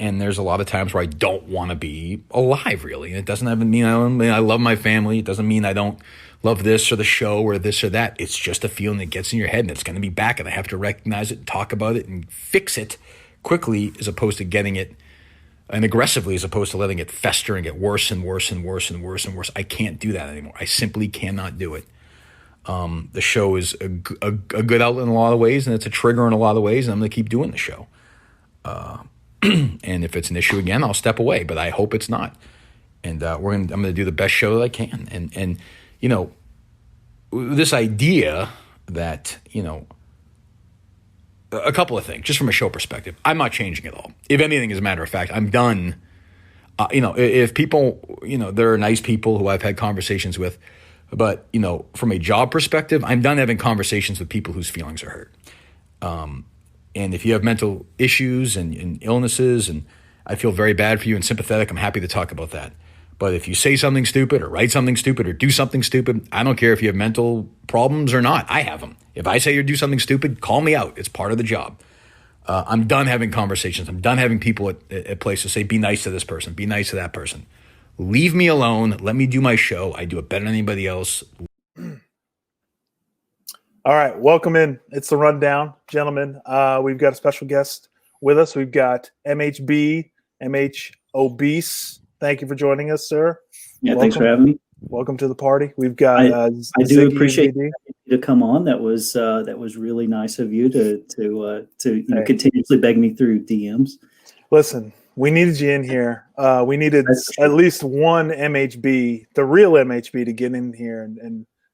And there's a lot of times where I don't want to be alive, really. And it doesn't even mean I love my family. It doesn't mean I don't love this or the show or this or that. It's just a feeling that gets in your head, and it's going to be back, and I have to recognize it, talk about it, and fix it quickly, as opposed to getting it, and aggressively, as opposed to letting it fester and get worse and worse and worse and worse and worse. I can't do that anymore. I simply cannot do it. The show is a good outlet in a lot of ways, and it's a trigger in a lot of ways, and I'm going to keep doing the show. And if it's an issue again, I'll step away, but I hope it's not. And I'm going to do the best show that I can. And you know, this idea that, you know, a couple of things, just from a show perspective, I'm not changing at all. If anything, as a matter of fact, I'm done. You know, if people, you know, there are nice people who I've had conversations with, but, you know, from a job perspective, I'm done having conversations with people whose feelings are hurt. And if you have mental issues and illnesses, and I feel very bad for you and sympathetic, I'm happy to talk about that. But if you say something stupid or write something stupid or do something stupid, I don't care if you have mental problems or not. I have them. If I say you do something stupid, call me out. It's part of the job. I'm done having conversations. I'm done having people at places say, be nice to this person, be nice to that person. Leave me alone. Let me do my show. I do it better than anybody else. All right, welcome in. It's the Rundown, gentlemen. We've got a special guest with us. We've got MHB, MH Obese. Thank you for joining us, sir. Yeah, thanks for having me. Welcome to the party. We've got. I do appreciate you to come on. That was really nice of you to continuously beg me through DMs. Listen, we needed you in here. We needed at least one MHB, the real MHB, to get in here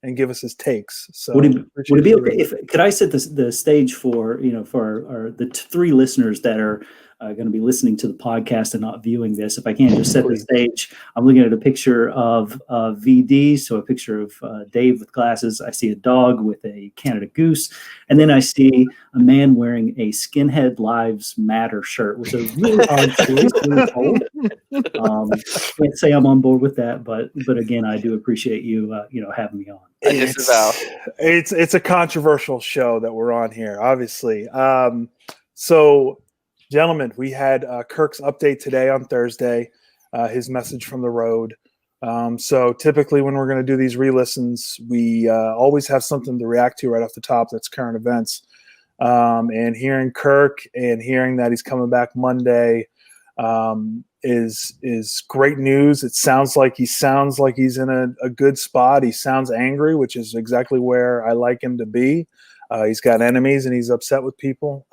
and give us his takes. So would it be okay if could I set the stage for the three listeners that are going to be listening to the podcast and not viewing this? If I can just set the stage, I'm looking at a picture of VD, so a picture of Dave with glasses. I see a dog with a Canada Goose, and then I see a man wearing a Skinhead Lives Matter shirt, which is a really hard choice. Can't say I'm on board with that, but again, I do appreciate you having me on. It's a controversial show that we're on here, obviously. So, gentlemen, we had Kirk's update today on Thursday, his message from the road. So typically when we're going to do these re-listens, we always have something to react to right off the top that's current events. And hearing Kirk and hearing that he's coming back Monday is great news. It sounds like he's in a good spot. He sounds angry, which is exactly where I like him to be. He's got enemies and he's upset with people.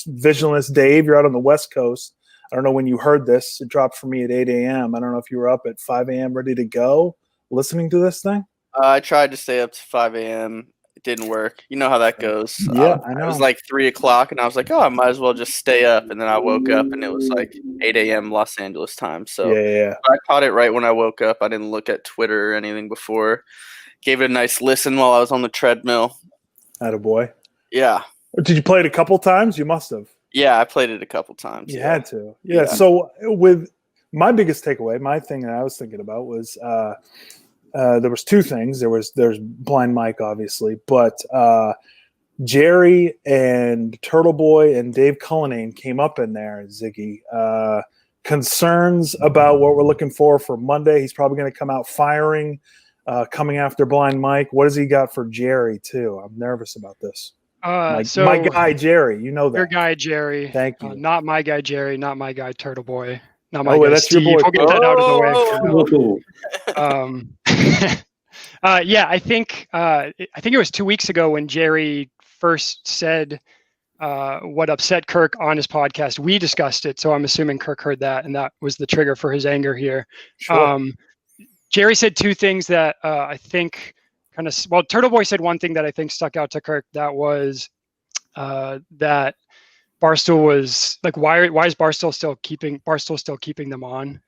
Vigilance Dave, you're out on the West Coast. I don't know when you heard this. It dropped for me at 8 a.m. I don't know if you were up at 5 a.m. ready to go listening to this thing. I tried to stay up to 5 a.m. It didn't work. You know how that goes. Yeah, I know. It was like 3 o'clock, and I was like, oh, I might as well just stay up. And then I woke up, and it was like 8 a.m. Los Angeles time. So yeah. I caught it right when I woke up. I didn't look at Twitter or anything before. Gave it a nice listen while I was on the treadmill. Attaboy. Yeah. Did you play it a couple times? You must have. Yeah, I played it a couple times. You had to. Yeah. So with my biggest takeaway, my thing that I was thinking about was there was two things. There's Blind Mike, obviously, but Jerry and Turtleboy and Dave Cullinane came up in there, Ziggy. Concerns about what we're looking for Monday. He's probably going to come out firing, coming after Blind Mike. What has he got for Jerry, too? I'm nervous about this. My guy, Jerry. You know that. Your guy, Jerry. Thank you. Not my guy, Jerry. Not my guy, Turtleboy. Not my guy, that's Steve. your boy. We'll get that out of the way. Yeah, I think it was 2 weeks ago when Jerry first said what upset Kirk on his podcast. We discussed it, so I'm assuming Kirk heard that, and that was the trigger for his anger here. Sure. Jerry said two things that I think Turtleboy said one thing that I think stuck out to Kirk. That was that Barstool was like, why is Barstool still keeping them on?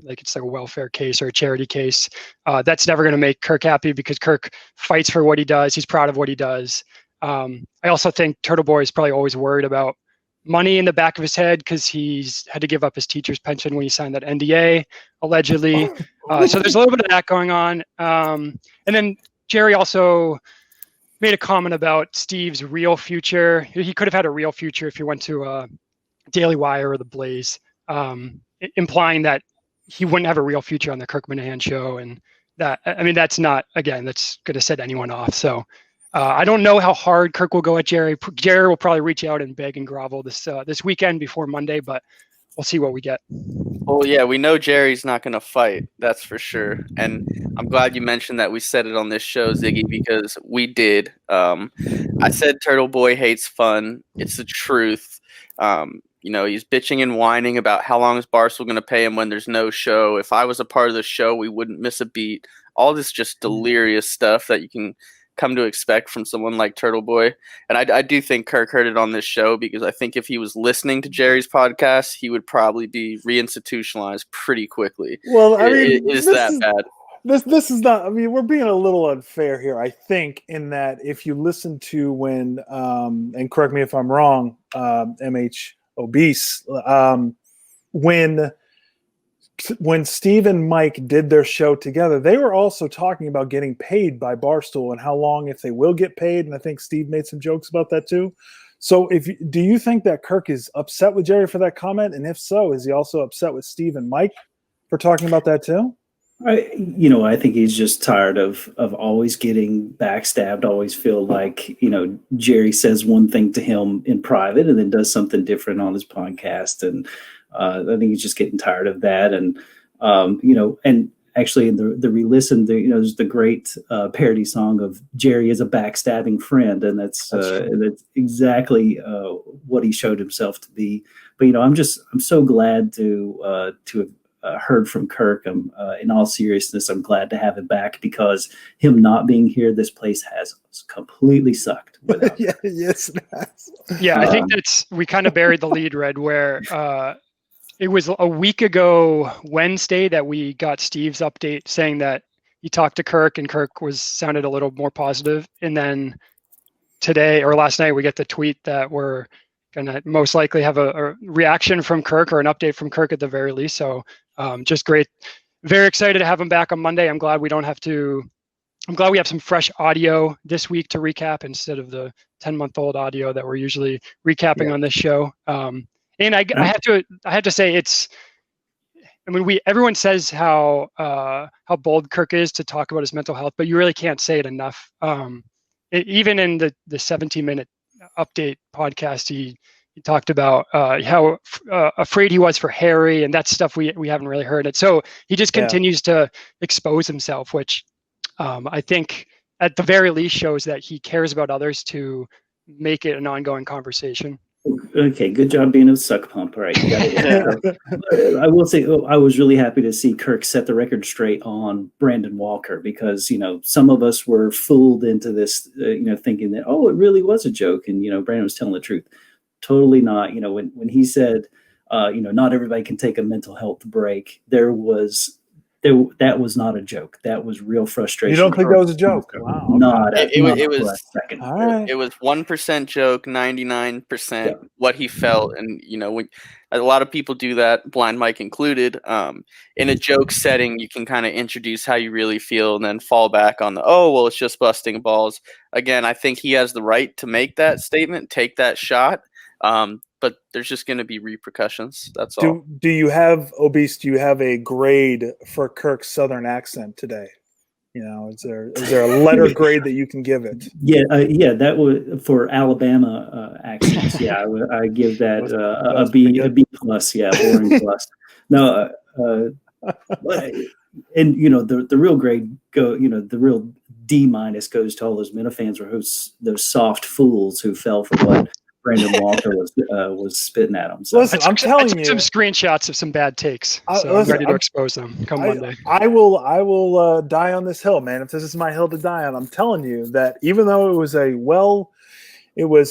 Like it's like a welfare case or a charity case. That's never going to make Kirk happy because Kirk fights for what he does. He's proud of what he does. I also think Turtleboy is probably always worried about money in the back of his head because he's had to give up his teacher's pension when he signed that NDA, allegedly. So there's a little bit of that going on. And then Jerry also made a comment about Steve's real future. He could have had a real future if he went to Daily Wire or The Blaze. implying that he wouldn't have a real future on the Kirk Minahan show. And that, I mean, that's not, again, that's going to set anyone off. So I don't know how hard Kirk will go at Jerry. Jerry will probably reach out and beg and grovel this weekend before Monday, but we'll see what we get. Well, yeah, we know Jerry's not going to fight. That's for sure. And I'm glad you mentioned that we said it on this show, Ziggy, because we did. I said Turtleboy hates fun. It's the truth. He's bitching and whining about how long is Barstool going to pay him when there's no show. If I was a part of the show, we wouldn't miss a beat. All this just delirious stuff that you can come to expect from someone like Turtleboy. And I do think Kirk heard it on this show, because I think if he was listening to Jerry's podcast, he would probably be reinstitutionalized pretty quickly. Well, I mean, it is that bad. This is not, I mean, we're being a little unfair here, I think, in that if you listen to when, and correct me if I'm wrong, MH Obese, when Steve and Mike did their show together, they were also talking about getting paid by Barstool and how long, if they will get paid. And I think Steve made some jokes about that too. So do you think that Kirk is upset with Jerry for that comment? And if so, is he also upset with Steve and Mike for talking about that too? I think he's just tired of always getting backstabbed, always feel like, Jerry says one thing to him in private and then does something different on his podcast. And I think he's just getting tired of that. And, and actually in the ReListen, there's the great parody song of Jerry is a backstabbing friend. And that's exactly what he showed himself to be. But, I'm so glad to have heard from Kirk. In all seriousness, I'm glad to have him back, because him not being here, this place has completely sucked. Yes, it has. Yeah, I think we kind of buried the lead, Red, where it was a week ago Wednesday that we got Steve's update saying that he talked to Kirk and Kirk sounded a little more positive. And then today or last night, we get the tweet that we're going to most likely have a reaction from Kirk, or an update from Kirk at the very least. So just great. Very excited to have him back on Monday. I'm glad we have some fresh audio this week to recap instead of the 10-month-old audio that we're usually recapping on this show. And I have to say everyone says how bold Kirk is to talk about his mental health, but you really can't say it enough. Even in the 17-minute update podcast, he talked about how afraid he was for Harry, and that's stuff we haven't really heard it. So he just continues to expose himself, which I think at the very least shows that he cares about others to make it an ongoing conversation. Okay, good job being a suck pump. All right, you got it. I will say, I was really happy to see Kirk set the record straight on Brandon Walker, because some of us were fooled into this, thinking that it really was a joke, and Brandon was telling the truth. Totally not. When he said, not everybody can take a mental health break, that was not a joke. That was real frustration. You don't think that was a joke? Wow. Not it was a second. All right. It was 1% joke, 99% what he felt. And, a lot of people do that, Blind Mike included. In a joke setting, you can kind of introduce how you really feel and then fall back on it's just busting balls. Again, I think he has the right to make that statement, take that shot. But there's just going to be repercussions. That's all. Do you have a grade for Kirk's Southern accent today? Is there a letter grade that you can give it? Yeah, that was for Alabama accents. Yeah, I give that a B plus. Yeah, boring plus. No, and the real grade the real D minus goes to all those Minifans or those soft fools who fell for what Brandon Walker was spitting at him. So. Listen, I'm telling you, some screenshots of some bad takes. So I'm ready to expose them come Monday. I will die on this hill, man. If this is my hill to die on, I'm telling you that even though it was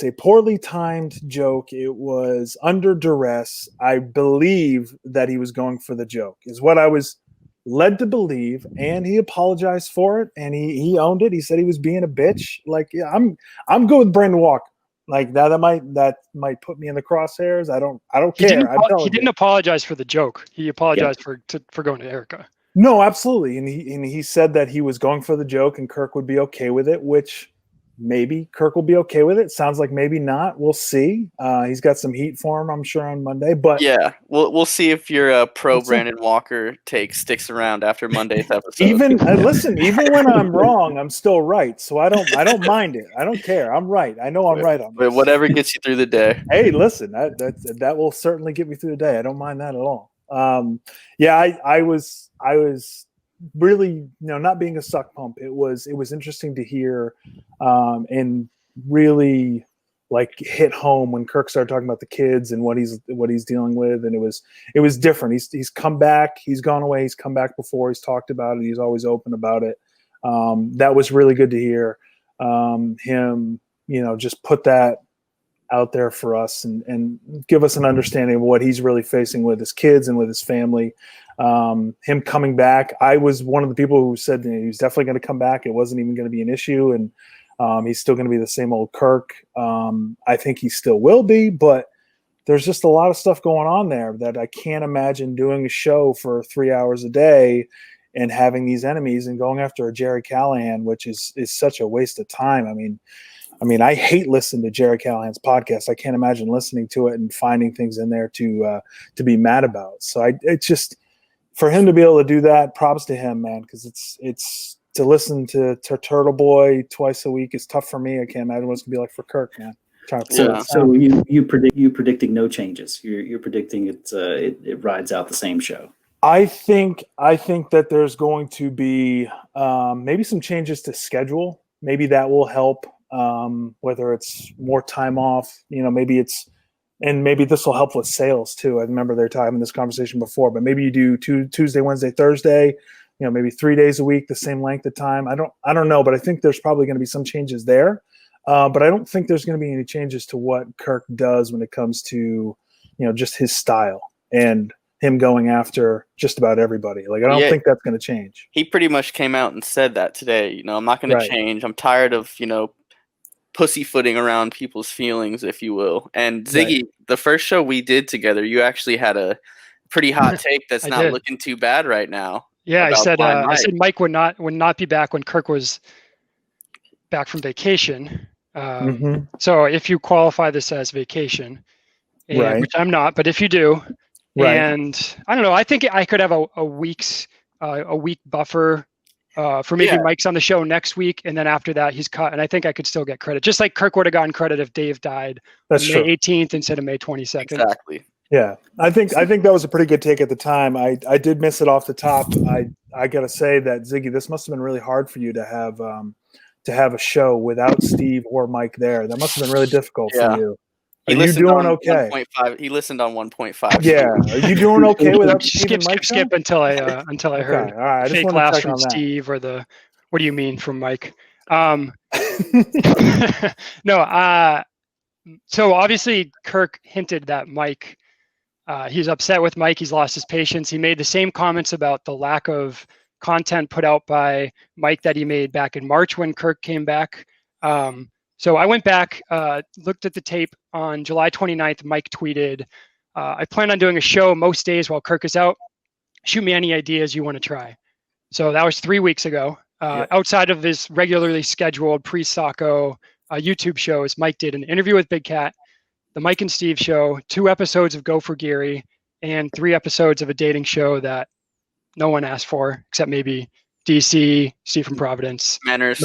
a poorly timed joke, it was under duress. I believe that he was going for the joke, is what I was led to believe, and he apologized for it, and he owned it. He said he was being a bitch. Like, yeah, I'm good with Brandon Walker. Like that might put me in the crosshairs. I don't care. He didn't apologize for the joke. He apologized for going to Erica. No, absolutely. And he said that he was going for the joke and Kirk would be okay with it, which maybe Kirk will be okay with it. Sounds like maybe not. We'll see. He's got some heat for him, I'm sure, on Monday. But yeah, we'll see if your pro We'll see. Brandon Walker take sticks around after Monday's episode. even listen, even when I'm wrong, I'm still right. So I don't mind it. I don't care. I'm right. I know I'm right on But this. whatever gets you through the day. Hey, listen, that will certainly get me through the day. I don't mind that at all. I was really, not being a suck pump. It was interesting to hear, and really like hit home when Kirk started talking about the kids and what he's dealing with, and it was different. He's come back. He's gone away. He's come back before. He's talked about it. He's always open about it. That was really good to hear. Him, just put that out there for us and give us an understanding of what he's really facing with his kids and with his family. Him coming back, I was one of the people who said he was definitely going to come back. It wasn't even going to be an issue, and he's still going to be the same old Kirk. I think he still will be, but there's just a lot of stuff going on there that I can't imagine doing a show for 3 hours a day and having these enemies and going after a Jerry Callahan, which is such a waste of time. I mean, I hate listening to Jerry Callahan's podcast. I can't imagine listening to it and finding things in there to be mad about. So it's just, for him to be able to do that, props to him, man, because it's to listen to Turtleboy twice a week is tough for me. I can't imagine what it's gonna be like for Kirk, man. So you predicting no changes. You're predicting it rides out the same show. I think that there's going to be maybe some changes to schedule. Maybe that will help. Whether it's more time off, maybe maybe this will help with sales too. I remember they're having this conversation before, but maybe you do Tuesday, Wednesday, Thursday, maybe 3 days a week, the same length of time. I don't know, but I think there's probably going to be some changes there. But I don't think there's going to be any changes to what Kirk does when it comes to, just his style and him going after just about everybody. Like, I don't think that's going to change. He pretty much came out and said that today. I'm not going to change. I'm tired of, pussyfooting around people's feelings, if you will. And Ziggy, the first show we did together, you actually had a pretty hot take that's not looking too bad right now. Yeah, I said Mike would not be back when Kirk was back from vacation. So if you qualify this as vacation, which I'm not, but if you do, and I don't know, I think I could have a week buffer for maybe Mike's on the show next week, and then after that he's cut, and I think I could still get credit, just like Kirk would have gotten credit if Dave died May 18th instead of May 22nd. Exactly. Yeah, I think that was a pretty good take at the time. I did miss it off the top. I gotta say that, Ziggy, this must have been really hard for you to have a show without Steve or Mike there. That must have been really difficult for you. Are you doing okay? 1.5. He listened on 1.5. Yeah. Are you doing okay without Steve and Mike? Skip until I heard all right. fake laughs from Steve or the what do you mean from Mike? No. So obviously Kirk hinted that Mike. He's upset with Mike. He's lost his patience. He made the same comments about the lack of content put out by Mike that he made back in March when Kirk came back. So I went back, looked at the tape on July 29th. Mike tweeted, I plan on doing a show most days while Kirk is out. Shoot me any ideas you want to try. So that was 3 weeks ago. Outside of his regularly scheduled pre-Socko YouTube shows, Mike did an interview with Big Cat, the Mike and Steve show, 2 episodes of Go for Geary, and 3 episodes of a dating show that no one asked for, except maybe DC, Steve from Providence, Manners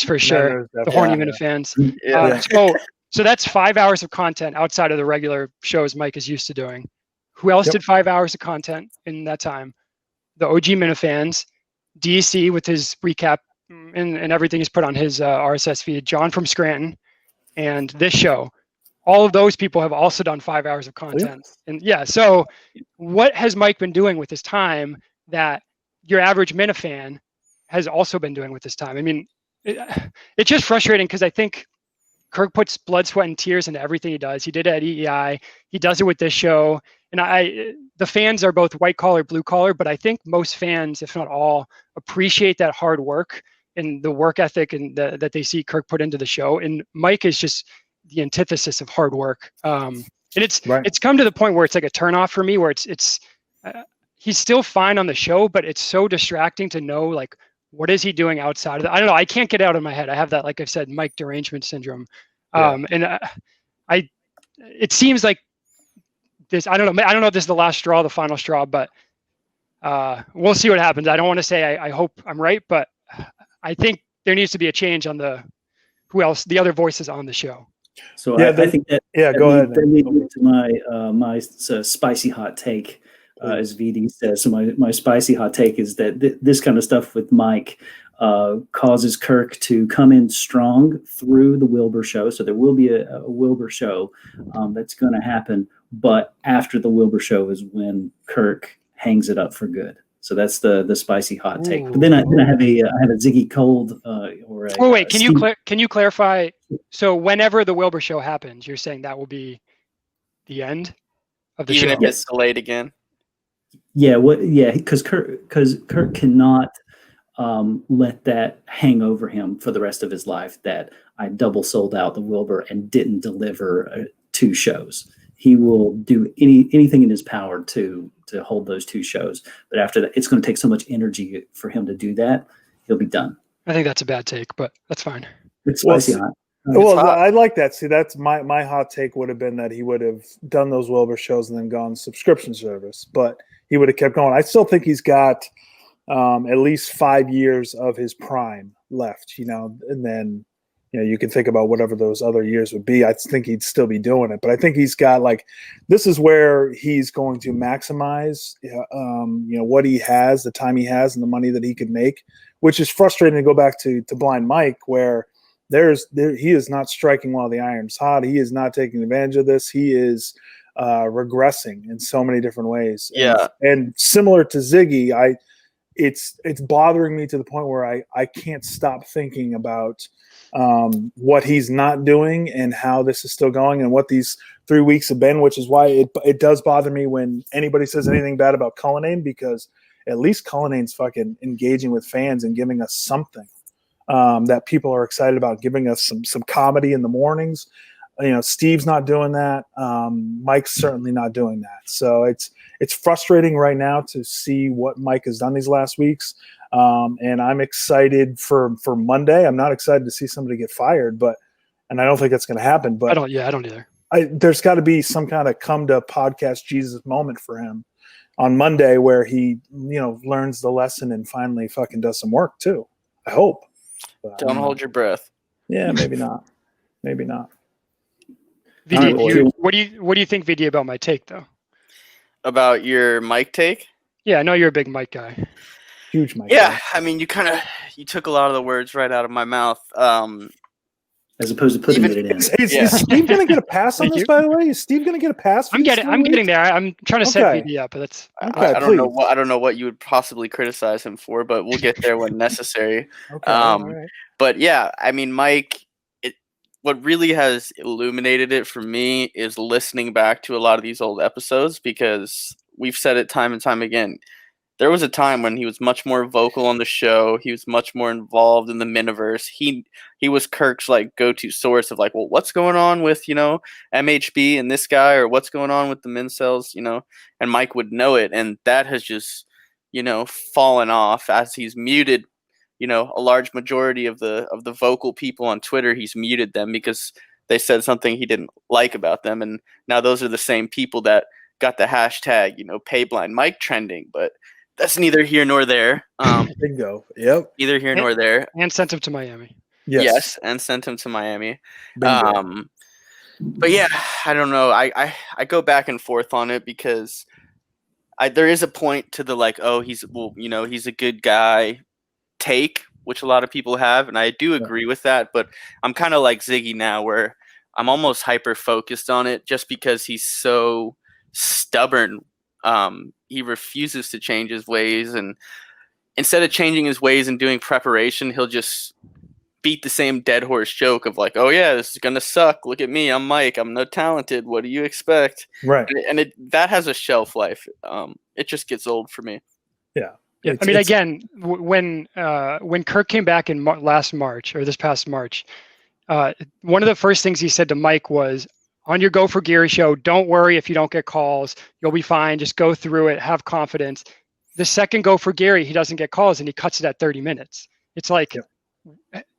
for sure, the Horny Minifans. So that's 5 hours of content outside of the regular shows Mike is used to doing. Who else did 5 hours of content in that time? The OG Minifans, DC with his recap and everything he's put on his RSS feed, John from Scranton, and this show. All of those people have also done 5 hours of content. And so what has Mike been doing with his time that your average Minifan has also been doing with his time? I mean, it's just frustrating because I think Kirk puts blood, sweat, and tears into everything he does. He did it at EEI. He does it with this show. And the fans are both white collar, blue collar, but I think most fans, if not all, appreciate that hard work and the work ethic and that they see Kirk put into the show. And Mike is just the antithesis of hard work. And it's come to the point where it's like a turnoff for me, where it's he's still fine on the show, but it's so distracting to know like what is he doing outside of that? I don't know. I can't get it out of my head. I have that, like I've said, Mike derangement syndrome. And it seems like this. I don't know if this is the last straw, the final straw, but we'll see what happens. I don't want to say I hope I'm right, but I think there needs to be a change on the other voices on the show. So I think that go ahead. That leads me to my spicy hot take, as VD says. So my spicy hot take is that this kind of stuff with Mike causes Kirk to come in strong through the Wilbur show. So there will be a Wilbur show that's going to happen, but after the Wilbur show is when Kirk hangs it up for good. So that's the spicy hot take. But then I have a Ziggy Cold or a. Wait, can you clarify? So whenever the Wilbur show happens, you're saying that will be the end of the show? Even if it's delayed again. Yeah, because Kirk cannot let that hang over him for the rest of his life. That I double sold out the Wilbur and didn't deliver 2 shows. He will do anything in his power to hold those 2 shows. But after that, it's going to take so much energy for him to do that. He'll be done. I think that's a bad take, but that's fine. It's spicy hot. Well, I like that. See, that's my hot take would have been that he would have done those Wilbur shows and then gone subscription service, but he would have kept going. I still think he's got at least 5 years of his prime left, and then, you can think about whatever those other years would be. I think he'd still be doing it, but I think he's got this is where he's going to maximize, what he has, the time he has, and the money that he could make, which is frustrating to go back to Blind Mike, where he is not striking while the iron's hot. He is not taking advantage of this. He is regressing in so many different ways. Yeah. And similar to Ziggy, it's bothering me to the point where I can't stop thinking about what he's not doing and how this is still going and what these 3 weeks have been, which is why it does bother me when anybody says anything bad about Cullinane, because at least Cullinane's fucking engaging with fans and giving us something that people are excited about, giving us some comedy in the mornings. Steve's not doing that. Mike's certainly not doing that. So it's frustrating right now to see what Mike has done these last weeks. And I'm excited for Monday. I'm not excited to see somebody get fired, and I don't think that's going to happen. But I don't either. There's got to be some kind of come to podcast Jesus moment for him on Monday where he, learns the lesson and finally fucking does some work too. I hope. But Don't hold your breath. Yeah, maybe not. Maybe not. VD, what do you think, VD, about my take though? About your Mike take? Yeah, I know you're a big Mike guy. Huge Mike. Yeah, I mean, you took a lot of the words right out of my mouth. As opposed to putting it in. Is Steve going to get a pass on this, by the way? Is Steve going to get a pass? I'm getting there. I'm trying to set VD up, but that's. Okay, I don't know what you would possibly criticize him for, but we'll get there when necessary. Okay, all right. But yeah, I mean, Mike. What really has illuminated it for me is listening back to a lot of these old episodes, because we've said it time and time again. There was a time when he was much more vocal on the show. He was much more involved in the Miniverse. He was Kirk's go-to source of well, what's going on with, MHB and this guy, or what's going on with the Mincels, and Mike would know it. And that has just, fallen off as he's muted, a large majority of the vocal people on Twitter. He's muted them because they said something he didn't like about them. And now those are the same people that got the hashtag, pay blind Mike trending, but that's neither here nor there. Bingo. Yep. Neither here nor there. And sent him to Miami. Yes, and sent him to Miami. Bingo. But yeah, I don't know. I go back and forth on it, because there is a point to the he's a good guy take, which a lot of people have, and I do agree with that. But I'm kind of like Ziggy now, where I'm almost hyper focused on it, just because he's so stubborn. He refuses to change his ways, and instead of changing his ways and doing preparation, he'll just beat the same dead horse joke of oh yeah, this is gonna suck. Look at me, I'm Mike. I'm no talented. What do you expect? Right. And that has a shelf life. It just gets old for me. Yeah. Yeah. I mean, again, when Kirk came back in this past March, one of the first things he said to Mike was, on your Go for Geary show, don't worry if you don't get calls. You'll be fine. Just go through it. Have confidence. the second go for Gary, he doesn't get calls and he cuts it at 30 minutes. It's like,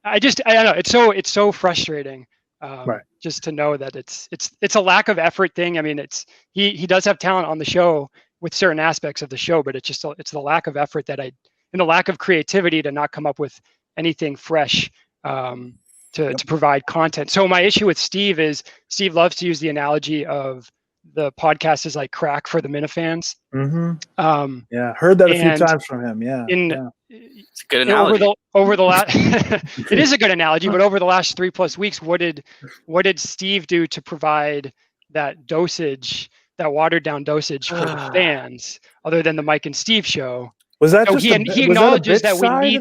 I don't know. It's so frustrating. Just to know that it's a lack of effort thing. I mean, he does have talent on the show with certain aspects of the show, but it's the lack of effort and the lack of creativity to not come up with anything fresh to provide content. So my issue with Steve is Steve loves to use the analogy of the podcast is like crack for the Minifans. Heard that a few times from him. It's a good analogy. Over the last, it is a good analogy, but over the last 3+ weeks, what did Steve do to provide that dosage, that watered down dosage for the fans, other than the Mike and Steve show? Was that he acknowledges that we need?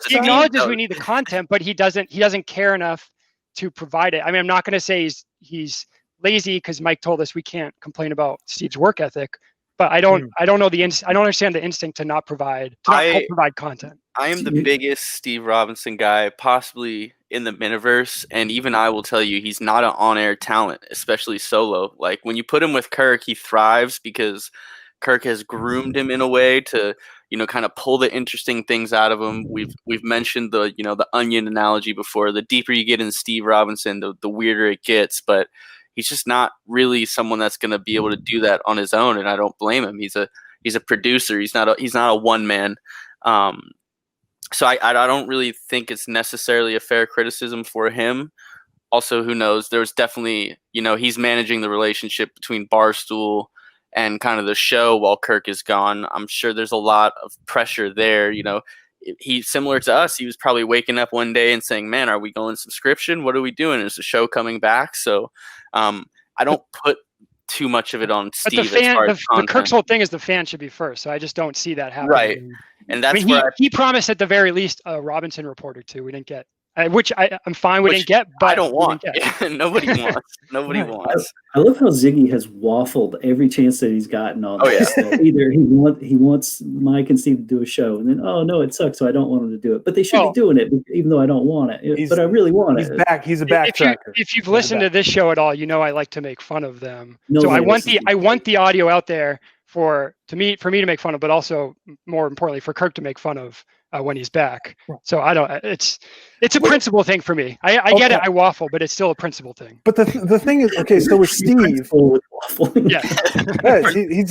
He acknowledges we need the content, but he doesn't care enough to provide it. I mean, I'm not going to say he's lazy because Mike told us we can't complain about Steve's work ethic, but I don't understand the instinct to not provide content. I am the biggest Steve Robinson guy possibly in the Miniverse, and even I will tell you he's not an on-air talent, especially solo. Like when you put him with Kirk, he thrives because Kirk has groomed him in a way to, kind of pull the interesting things out of him. We've mentioned the onion analogy before. The deeper you get in Steve Robinson, the weirder it gets, but he's just not really someone that's going to be able to do that on his own, and I don't blame him. He's a producer. He's not a one man. So I don't really think it's necessarily a fair criticism for him. Also, who knows? There's definitely, he's managing the relationship between Barstool and kind of the show while Kirk is gone. I'm sure there's a lot of pressure there. He's similar to us. He was probably waking up one day and saying, man, are we going subscription? What are we doing? Is the show coming back? So I don't put too much of it on Steve. But the Kirk's whole thing is the fan should be first. So I just don't see that happening. Right. And that's he promised at the very least a Robinson report or two. We didn't get. Which I'm fine we didn't get, but I don't want. Nobody wants. I love how Ziggy has waffled every chance that he's gotten on this. So either he wants Mike and Steve to do a show, and then no, it sucks, so I don't want him to do it. But they should be doing it, even though I don't want it. But I really want it. He's a backtracker. If you've listened to this show at all, I like to make fun of them. So I want the audio out there for me to make fun of, but also more importantly for Kirk to make fun of. When he's back. So I don't, it's a principle thing for me. I get it. I waffle, but it's still a principle thing. But the thing is, okay, so with Steve, he's a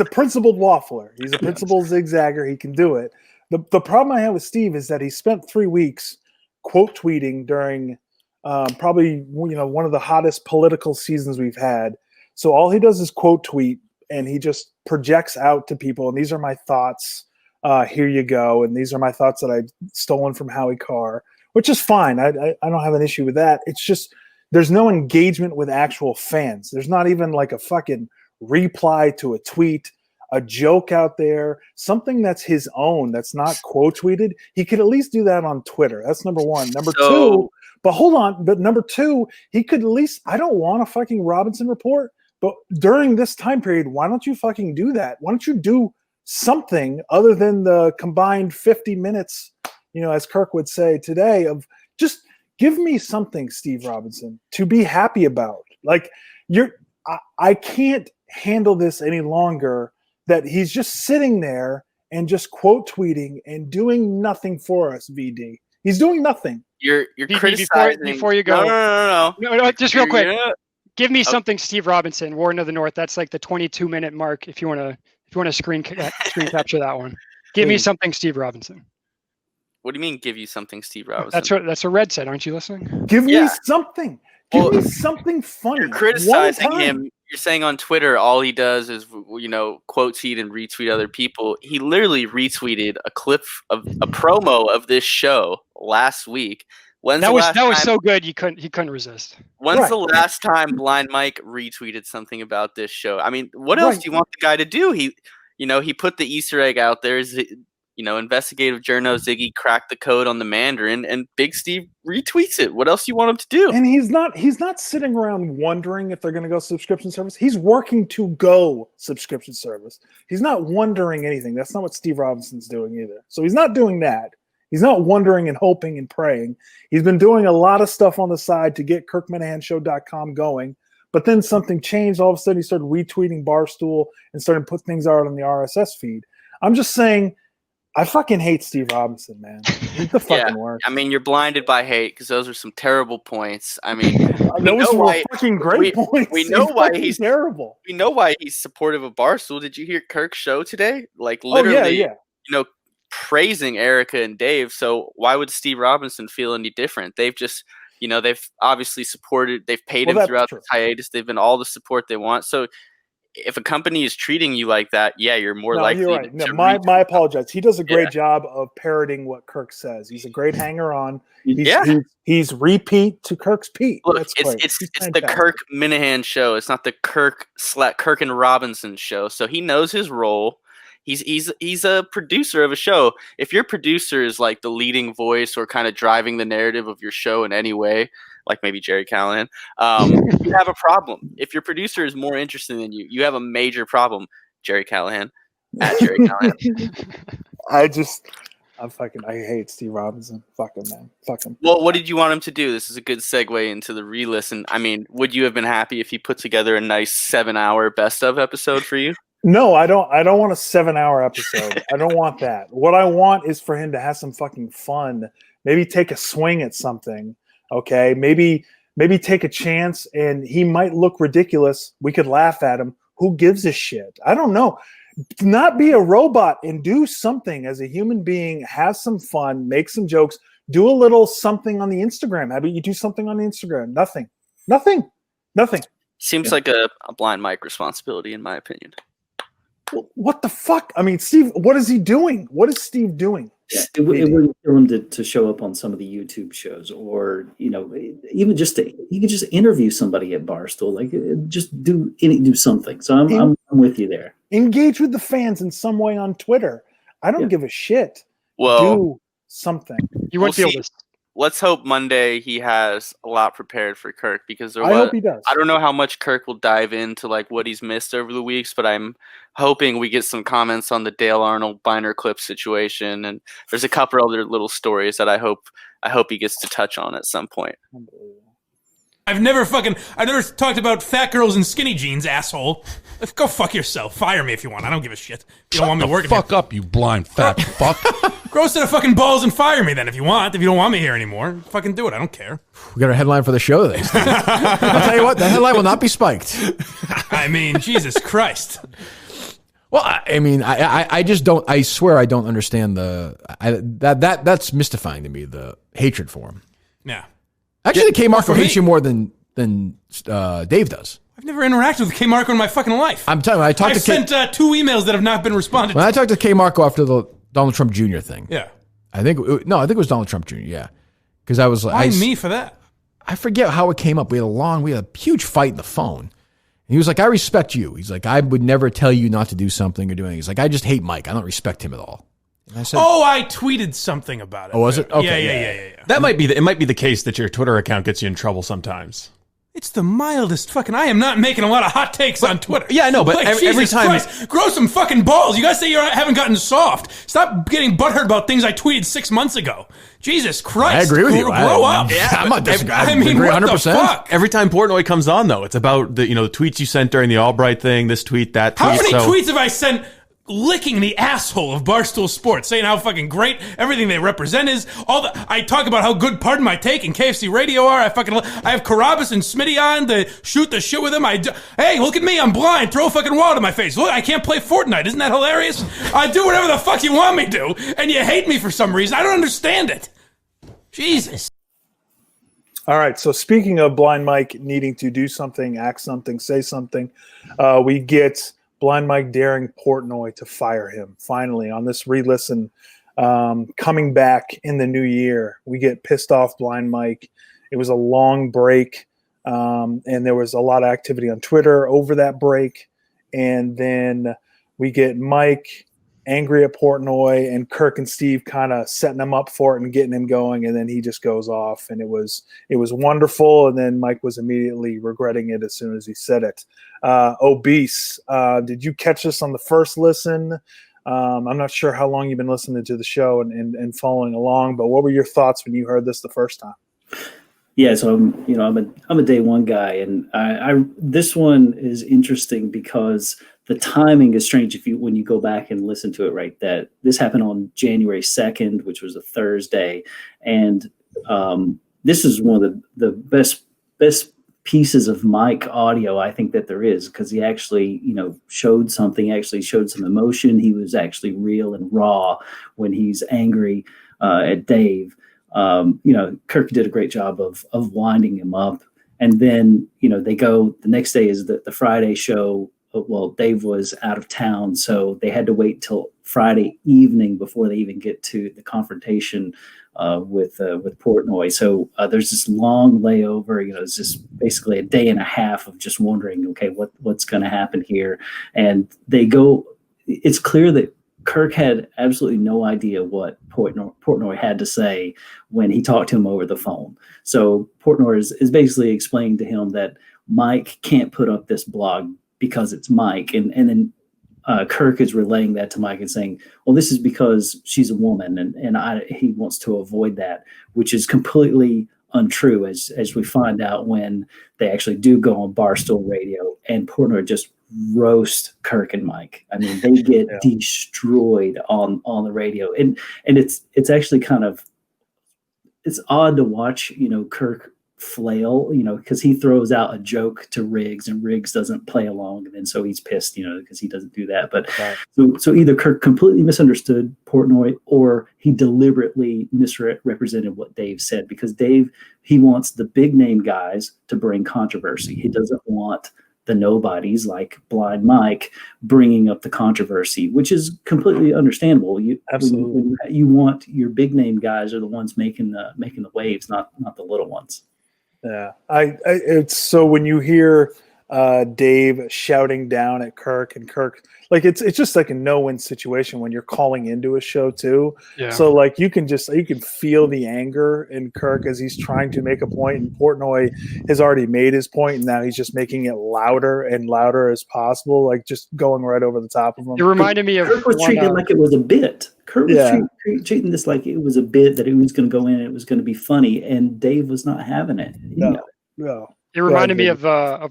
principled waffler. He's a principled zigzagger. He can do it. The problem I have with Steve is that he spent 3 weeks quote tweeting during probably, one of the hottest political seasons we've had. So all he does is quote tweet and he just projects out to people. And these are my thoughts. Here you go. And these are my thoughts that I've stolen from Howie Carr, which is fine. I don't have an issue with that. It's just there's no engagement with actual fans. There's not even like a fucking reply to a tweet, a joke out there, something that's his own, that's not quote tweeted. He could at least do that on Twitter. That's number one. Number two, but hold on. But number two, he could at least, I don't want a fucking Robinson report, but during this time period, why don't you fucking do that? Why don't you do something other than the combined 50 minutes, as Kirk would say today, of just give me something, Steve Robinson, to be happy about. Like I can't handle this any longer that he's just sitting there and just quote tweeting and doing nothing for us, VD. He's doing nothing. You're criticizing. Before you go. No, just real quick. Give me something, Steve Robinson, Warden of the North. That's like the 22-minute mark if you want to screen capture that one. Give me something, Steve Robinson. What do you mean give you something, Steve Robinson? That's what Red said. Aren't you listening? Give me something. Give me something funny. You're criticizing him. You're saying on Twitter all he does is, quote tweet and retweet other people. He literally retweeted a clip of a promo of this show last week. That was so good he couldn't resist. When's the last time Blind Mike retweeted something about this show? I mean, what else do you want the guy to do? He put the Easter egg out there. Investigative journo Ziggy cracked the code on the Mandarin, and Big Steve retweets it. What else do you want him to do? And he's not sitting around wondering if they're going to go subscription service. He's working to go subscription service. He's not wondering anything. That's not what Steve Robinson's doing either. So he's not doing that. He's not wondering and hoping and praying. He's been doing a lot of stuff on the side to get KirkManahanshow.com going. But then something changed. All of a sudden, he started retweeting Barstool and started putting things out on the RSS feed. I'm just saying, I fucking hate Steve Robinson, man. He's the fucking worst. I mean, you're blinded by hate because those are some terrible points. I mean, those were fucking great points. We know why he's terrible. We know why he's supportive of Barstool. Did you hear Kirk's show today? Like literally, praising Erica and Dave. So why would Steve Robinson feel any different? They've just, they've obviously supported. They've paid him throughout the hiatus. They've been all the support they want. So if a company is treating you like that, you're more likely. You're right. My apologies. He does a great job of parroting what Kirk says. He's a great hanger-on. He's repeat to Kirk's Pete. Look, it's the Kirk Minahan show. It's not the Kirk and Robinson show. So he knows his role. He's a producer of a show. If your producer is like the leading voice or kind of driving the narrative of your show in any way, like maybe Jerry Callahan, you have a problem. If your producer is more interesting than you, you have a major problem. Jerry Callahan, at Jerry Callahan. I hate Steve Robinson. Fuck him, man. Fuck him. Well, what did you want him to do? This is a good segue into the ReListen. I mean, would you have been happy if he put together a nice 7-hour best of episode for you? No, I don't want a 7-hour episode. I don't want that. What I want is for him to have some fucking fun. Maybe take a swing at something. Okay, maybe take a chance, and he might look ridiculous. We could laugh at him. Who gives a shit? I don't know. Not be a robot and do something as a human being. Have some fun. Make some jokes. Do a little something on the Instagram. How about you do something on the Instagram? Nothing. Yeah. Seems like a blind mic responsibility, in my opinion. What the fuck? I mean, Steve, what is he doing? What is Steve doing? Yeah, it wouldn't kill him to show up on some of the YouTube shows, or even just he could just interview somebody at Barstool, like just do something. So I'm with you there. Engage with the fans in some way on Twitter. I don't give a shit. Well, do something. You won't be able to. Let's hope Monday he has a lot prepared for Kirk, because I hope he does. I don't know how much Kirk will dive into like what he's missed over the weeks, but I'm hoping we get some comments on the Dale Arnold Biner clip situation, and there's a couple other little stories that I hope he gets to touch on at some point. I've never talked about fat girls and skinny jeans, asshole. Go fuck yourself. Fire me if you want. I don't give a shit. You don't want me working. Fuck up, you blind fat fuck. Grow a set of fucking balls and fire me then if you want. If you don't want me here anymore, fucking do it. I don't care. We got our headline for the show today. I'll tell you what, the headline will not be spiked. I mean, Jesus Christ. Well, I mean, I just don't. I swear, I don't understand that's mystifying to me. The hatred for him. Yeah. Actually, K. Marco hates you more than Dave does. I've never interacted with K. Marco in my fucking life. I'm telling you, I've sent 2 emails that have not been responded to. When I talked to K. Marco after the Donald Trump Jr. thing. Yeah. I think it was Donald Trump Jr. Yeah. Because I was like, why me for that? I forget how it came up. We had a huge fight in the phone. And he was like, I respect you. He's like, I would never tell you not to do something or do anything. He's like, I just hate Mike. I don't respect him at all. And I said, I tweeted something about it. Oh, was it? Okay. Yeah. That might be it might be the case that your Twitter account gets you in trouble sometimes. It's the mildest fucking. I am not making a lot of hot takes on Twitter. Yeah, I know, but like, every time. Christ, grow some fucking balls. You guys say you haven't gotten soft. Stop getting butthurt about things I tweeted 6 months ago. Jesus Christ. I agree with you. Grow up. Yeah, I'm not disagreeing. I mean, agree what 100%. the fuck? Every time Portnoy comes on, though, it's about the tweets you sent during the Albright thing, this tweet, that tweet. How many tweets have I sent licking the asshole of Barstool Sports, saying how fucking great everything they represent is? I talk about how good Pardon My Take and KFC Radio are. I have Carabas and Smitty on to shoot the shit with them. Hey, look at me, I'm blind. Throw a fucking wall to my face. Look, I can't play Fortnite. Isn't that hilarious? I do whatever the fuck you want me to, and you hate me for some reason. I don't understand it. Jesus. All right. So speaking of Blind Mike needing to do something, act something, say something, we get Blind Mike daring Portnoy to fire him. Finally, on this ReListen, coming back in the new year, we get pissed off Blind Mike. It was a long break, and there was a lot of activity on Twitter over that break. And then we get Mike angry at Portnoy, and Kirk and Steve kind of setting him up for it and getting him going, and then he just goes off, and it was wonderful. And then Mike was immediately regretting it as soon as he said it. Obese, did you catch this on the first listen? I'm not sure how long you've been listening to the show and following along, but what were your thoughts when you heard this the first time? Yeah, so I'm a day one guy, and I this one is interesting because the timing is strange when you go back and listen to it, right? That this happened on January 2nd, which was a Thursday, and this is one of the best pieces of Mike audio I think that there is, because he actually showed some emotion. He was actually real and raw when he's angry at Dave. Kirk did a great job of winding him up, and then they go, the next day is the Friday show. Well, Dave was out of town, so they had to wait till Friday evening before they even get to the confrontation with Portnoy. So there's this long layover. It's just basically a day and a half of just wondering, okay, what's going to happen here? And they go. It's clear that Kirk had absolutely no idea what Portnoy had to say when he talked to him over the phone. So Portnoy is basically explaining to him that Mike can't put up this blog because it's Mike. And then Kirk is relaying that to Mike and saying, well, this is because she's a woman, and he wants to avoid that, which is completely untrue, as we find out when they actually do go on Barstool Radio, and Portnoy just roast Kirk and Mike. I mean, they get destroyed on the radio, and it's actually it's odd to watch, Kirk flail, because he throws out a joke to Riggs, and Riggs doesn't play along, and then so he's pissed, because he doesn't do that. But so either Kirk completely misunderstood Portnoy, or he deliberately misrepresented what Dave said, because Dave, he wants the big name guys to bring controversy. He doesn't want the nobodies like Blide Mike bringing up the controversy, which is completely understandable. Absolutely, you want your big name guys are the ones making the waves, not the little ones. Yeah, it's so when you hear Dave shouting down at Kirk, and Kirk, like it's just like a no-win situation when you're calling into a show too. Yeah. So like you can feel the anger in Kirk as he's trying to make a point, and Portnoy has already made his point, and now he's just making it louder and louder as possible, like just going right over the top of him. It reminded me of Kirk was treating it like it was a bit. Kirk was treating this like it was a bit, that it was going to go in and it was going to be funny, and Dave was not having it. No. It reminded me of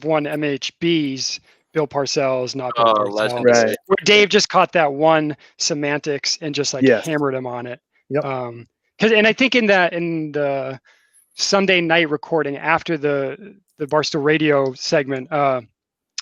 one MHB's Bill Parcells, not Bill Parcells, right, where Dave just caught that one semantics and just hammered him on it. Yep. And I think in the Sunday night recording after the Barstool Radio segment,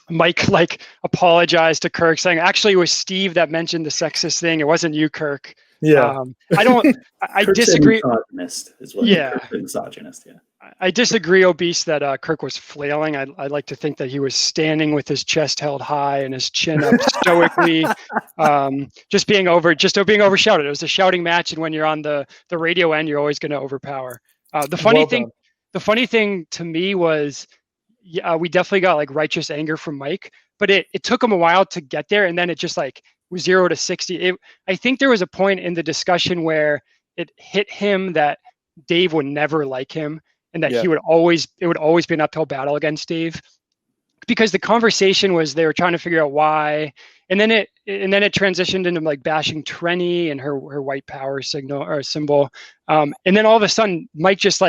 Mike apologized to Kirk, saying actually it was Steve that mentioned the sexist thing. It wasn't you, Kirk. Yeah. I disagree. Misogynist is what misogynist. Yeah. I disagree, Obese, that Kirk was flailing. I like to think that he was standing with his chest held high and his chin up stoically, just being overshouted. It was a shouting match, and when you're on the radio end, you're always going to overpower. The funny thing to me was, we definitely got righteous anger from Mike, but it took him a while to get there, and then it just was 0 to 60. I think there was a point in the discussion where it hit him that Dave would never like him, and that it would always be an uphill battle against Dave, because the conversation was they were trying to figure out why, and then it transitioned into bashing Trenny and her white power signal or symbol, and then all of a sudden Mike just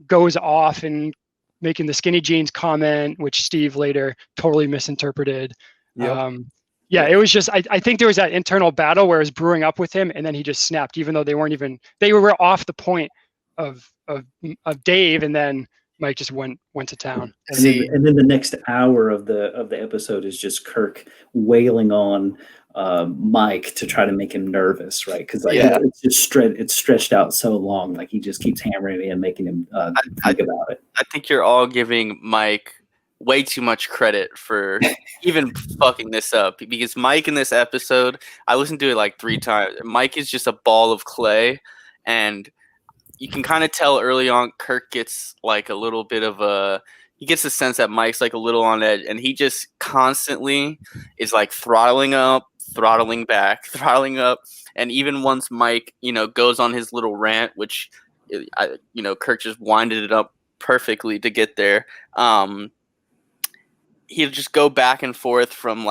goes off and making the skinny jeans comment, which Steve later totally misinterpreted. It was just I think there was that internal battle where it was brewing up with him, and then he just snapped, even though they were off the point of Dave, and then Mike just went to town. And then the next hour of the episode is just Kirk wailing on Mike to try to make him nervous, right? Because it's just it's stretched out so long, he just keeps hammering it and making him think about it. I think you're all giving Mike way too much credit for even fucking this up, because Mike in this episode, I listened to it 3 times. Mike is just a ball of clay, and you can kind of tell early on Kirk gets a little bit of he gets the sense that Mike's a little on edge, and he just constantly is throttling up, throttling back, throttling up. And even once Mike, goes on his little rant, which, Kirk just winded it up perfectly to get there. He'll just go back and forth from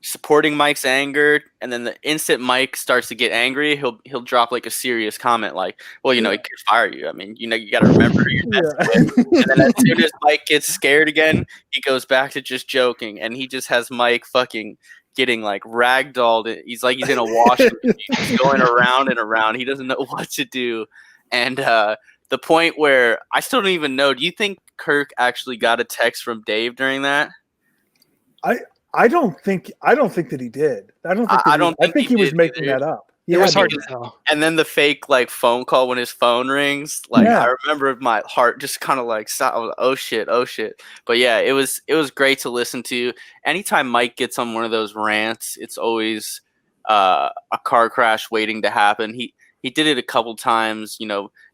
supporting Mike's anger, and then the instant Mike starts to get angry, he'll drop like a serious comment like, well, he could fire you. I mean, you got to remember who you're messing with. And then as soon as Mike gets scared again, he goes back to just joking, and he just has Mike fucking getting like ragdolled. He's like he's in a washroom. He's going around and around. He doesn't know what to do. And the point where I still don't even know, do you think Kirk actually got a text from Dave during that? I don't think that he did. I think he was making that up. It was hard to tell. And then the fake like phone call when his phone rings, like I remember my heart just kind of like stopped. I was like, oh shit. But yeah, it was great to listen to. Anytime Mike gets on one of those rants, it's always a car crash waiting to happen. He did it a couple times,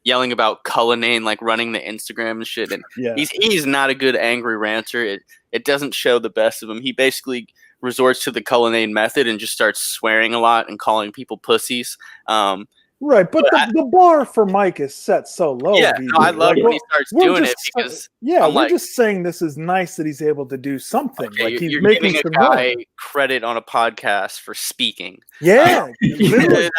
yelling about Cullinane, like running the Instagram and shit. And he's not a good angry ranter. It doesn't show the best of him. He basically resorts to the Cullinane method and just starts swearing a lot and calling people pussies. Right, but the bar for Mike is set so low. Yeah, no, I love when he starts doing it because we're just saying this is nice that he's able to do something. Okay, like you're giving a guy credit on a podcast for speaking. Yeah, if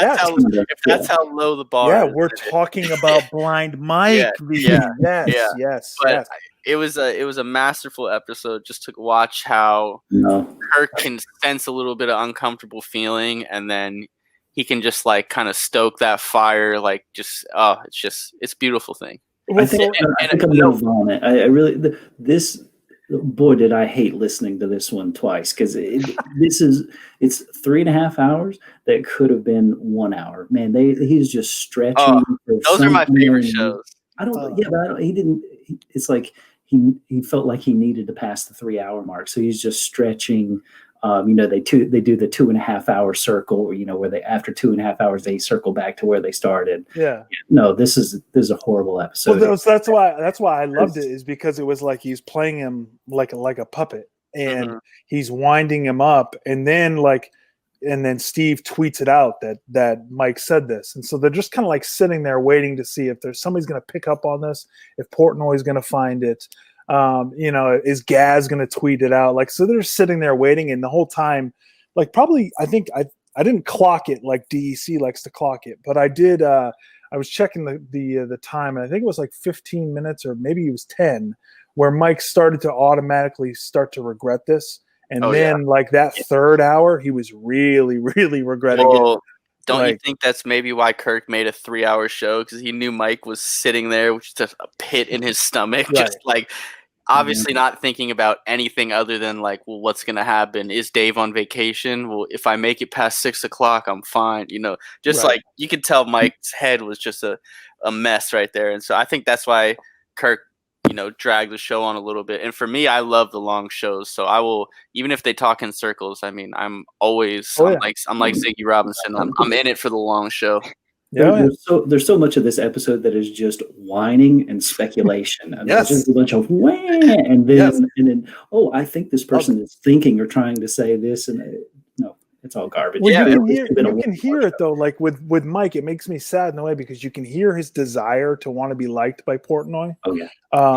that's how low the bar. Yeah, is, we're talking about Blind Mike. Yes. But it was a masterful episode just to watch how Kirk can sense a little bit of uncomfortable feeling, and then he can just like kind of stoke that fire, like just it's a beauutil thing. I think I'm gonna vomit. I really boy did I hate listening to this one twice because it's 3.5 hours that could have been 1 hour. Man, he's just stretching. Oh, those are my favorite shows. He didn't. It's like he felt like he needed to pass the 3 hour mark, so he's just stretching. They do the 2.5 hour circle, where they after 2.5 hours they circle back to where they started. Yeah. No, this is a horrible episode. Well, that's why I loved it, is because it was like he's playing him like a puppet, and he's winding him up, and then Steve tweets it out that Mike said this, and so they're just kind of like sitting there waiting to see if there's somebody's going to pick up on this, if Portnoy is going to find it. Is Gaz going to tweet it out? Like, so they're sitting there waiting, and the whole time, like, probably, I think I didn't clock it like DEC likes to clock it, but I did. I was checking the time, and I think it was like 15 minutes, or maybe it was 10, where Mike started to automatically start to regret this, and like that third hour, he was really, really regretting it. Don't you think that's maybe why Kirk made a 3 hour show? Because he knew Mike was sitting there with just a pit in his stomach, just like obviously not thinking about anything other than like, well, what's going to happen? Is Dave on vacation? Well, if I make it past 6 o'clock, I'm fine. Like you could tell Mike's head was just a mess right there. And so I think that's why Kirk, drag the show on a little bit. And for me, I love the long shows. So I will, even if they talk in circles, I mean, I'm always, I'm like Ziggy Robinson. I'm in it for the long show. There's so much of this episode that is just whining and speculation. And there's just a bunch of wah, and then I think this person is thinking or trying to say this, and no, it's all garbage. Well, you can hear it though. Like with Mike, it makes me sad in a way because you can hear his desire to want to be liked by Portnoy. Oh yeah.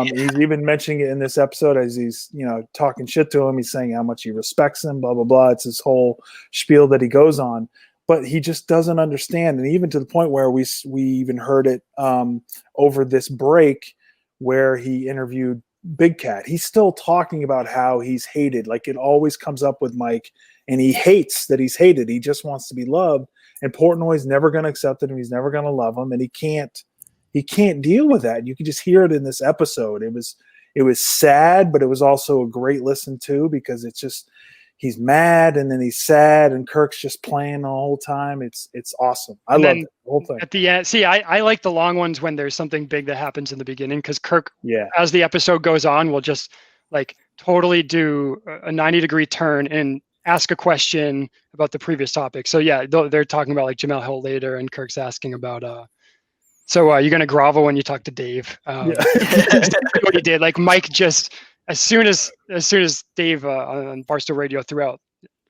He's even mentioning it in this episode as he's talking shit to him. He's saying how much he respects him. Blah blah blah. It's his whole spiel that he goes on. But he just doesn't understand, and even to the point where we even heard it over this break where he interviewed Big Cat. He's still talking about how he's hated. Like, it always comes up with Mike, and he hates that he's hated. He just wants to be loved, and Portnoy's never going to accept it, and he's never going to love him, and he can't deal with that. You can just hear it in this episode. It was sad, but it was also a great listen too, because it's just. He's mad, and then he's sad, and Kirk's just playing the whole time. It's awesome. I love the whole thing. At the end, see, I like the long ones when there's something big that happens in the beginning, because Kirk, as the episode goes on, will just like totally do a 90-degree turn and ask a question about the previous topic. So yeah, they're talking about like Jamel Hill later, and Kirk's asking about so you're gonna grovel when you talk to Dave. What he did, like Mike just. As soon as Dave on Barstool Radio threw out,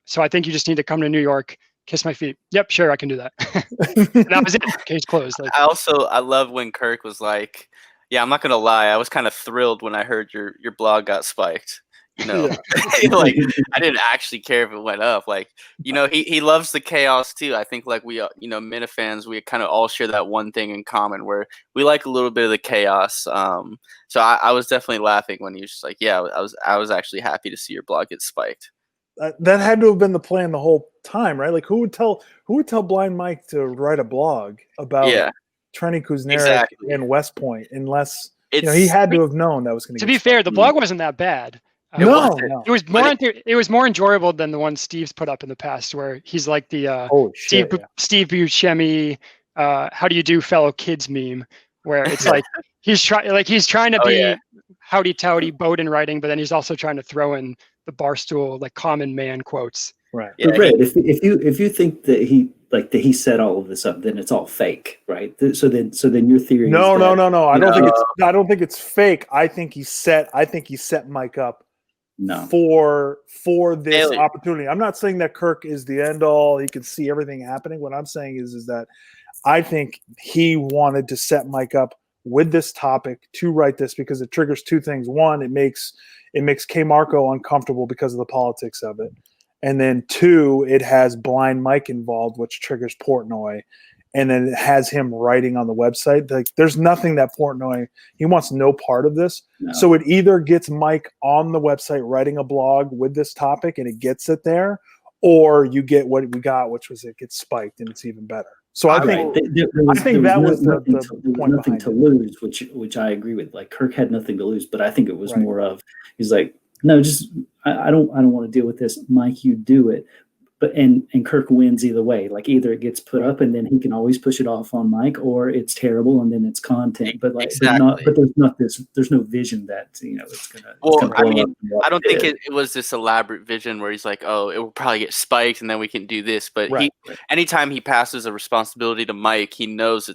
so I think you just need to come to New York, kiss my feet. Yep, sure, I can do that. That was it. Case closed. Like, I love when Kirk was like, "Yeah, I'm not gonna lie, I was kind of thrilled when I heard your blog got spiked." No, like I didn't actually care if it went up. Like, he loves the chaos too. I think like we, Minifans, we kind of all share that one thing in common where we like a little bit of the chaos. So I was definitely laughing when he was just like, yeah, I was actually happy to see your blog get spiked. That had to have been the plan the whole time, right? Like who would tell Blind Mike to write a blog about Trenny Kuznarek and West Point unless he had to have known that was going to. To be fair, the blog wasn't that bad. No. It was more. It was more enjoyable than the one Steve's put up in the past, where he's like the Steve Buscemi, "How do you do, fellow kids?" meme, where it's like he's trying to be howdy towdy Bowden writing, but then he's also trying to throw in the Barstool like common man quotes. Right. Yeah, Brad, if you think that he set all of this up, then it's all fake, right? So then your theory. No. I don't think it's fake. I think he set Mike up. No. For this opportunity. I'm not saying that Kirk is the end all. He can see everything happening. What I'm saying is that I think he wanted to set Mike up with this topic to write this because it triggers two things. One, it makes K Marco uncomfortable because of the politics of it. And then two, it has Blind Mike involved, which triggers Portnoy. And then it has him writing on the website. Like, there's nothing that Portnoy, he wants no part of this. No. So it either gets Mike on the website writing a blog with this topic and it gets it there, or you get what we got, which was it gets spiked and it's even better. So I think that was the point nothing to lose, which I agree with. Like Kirk had nothing to lose, but I think it was more of he's like, no, just I don't want to deal with this. Mike, you do it. But and Kirk wins either way. Like either it gets put up and then he can always push it off on Mike, or it's terrible and then it's content. But like, but there's no vision that it's gonna. Well, I mean, I don't think it was this elaborate vision where he's like, oh, it will probably get spiked and then we can do this. But anytime he passes a responsibility to Mike, he knows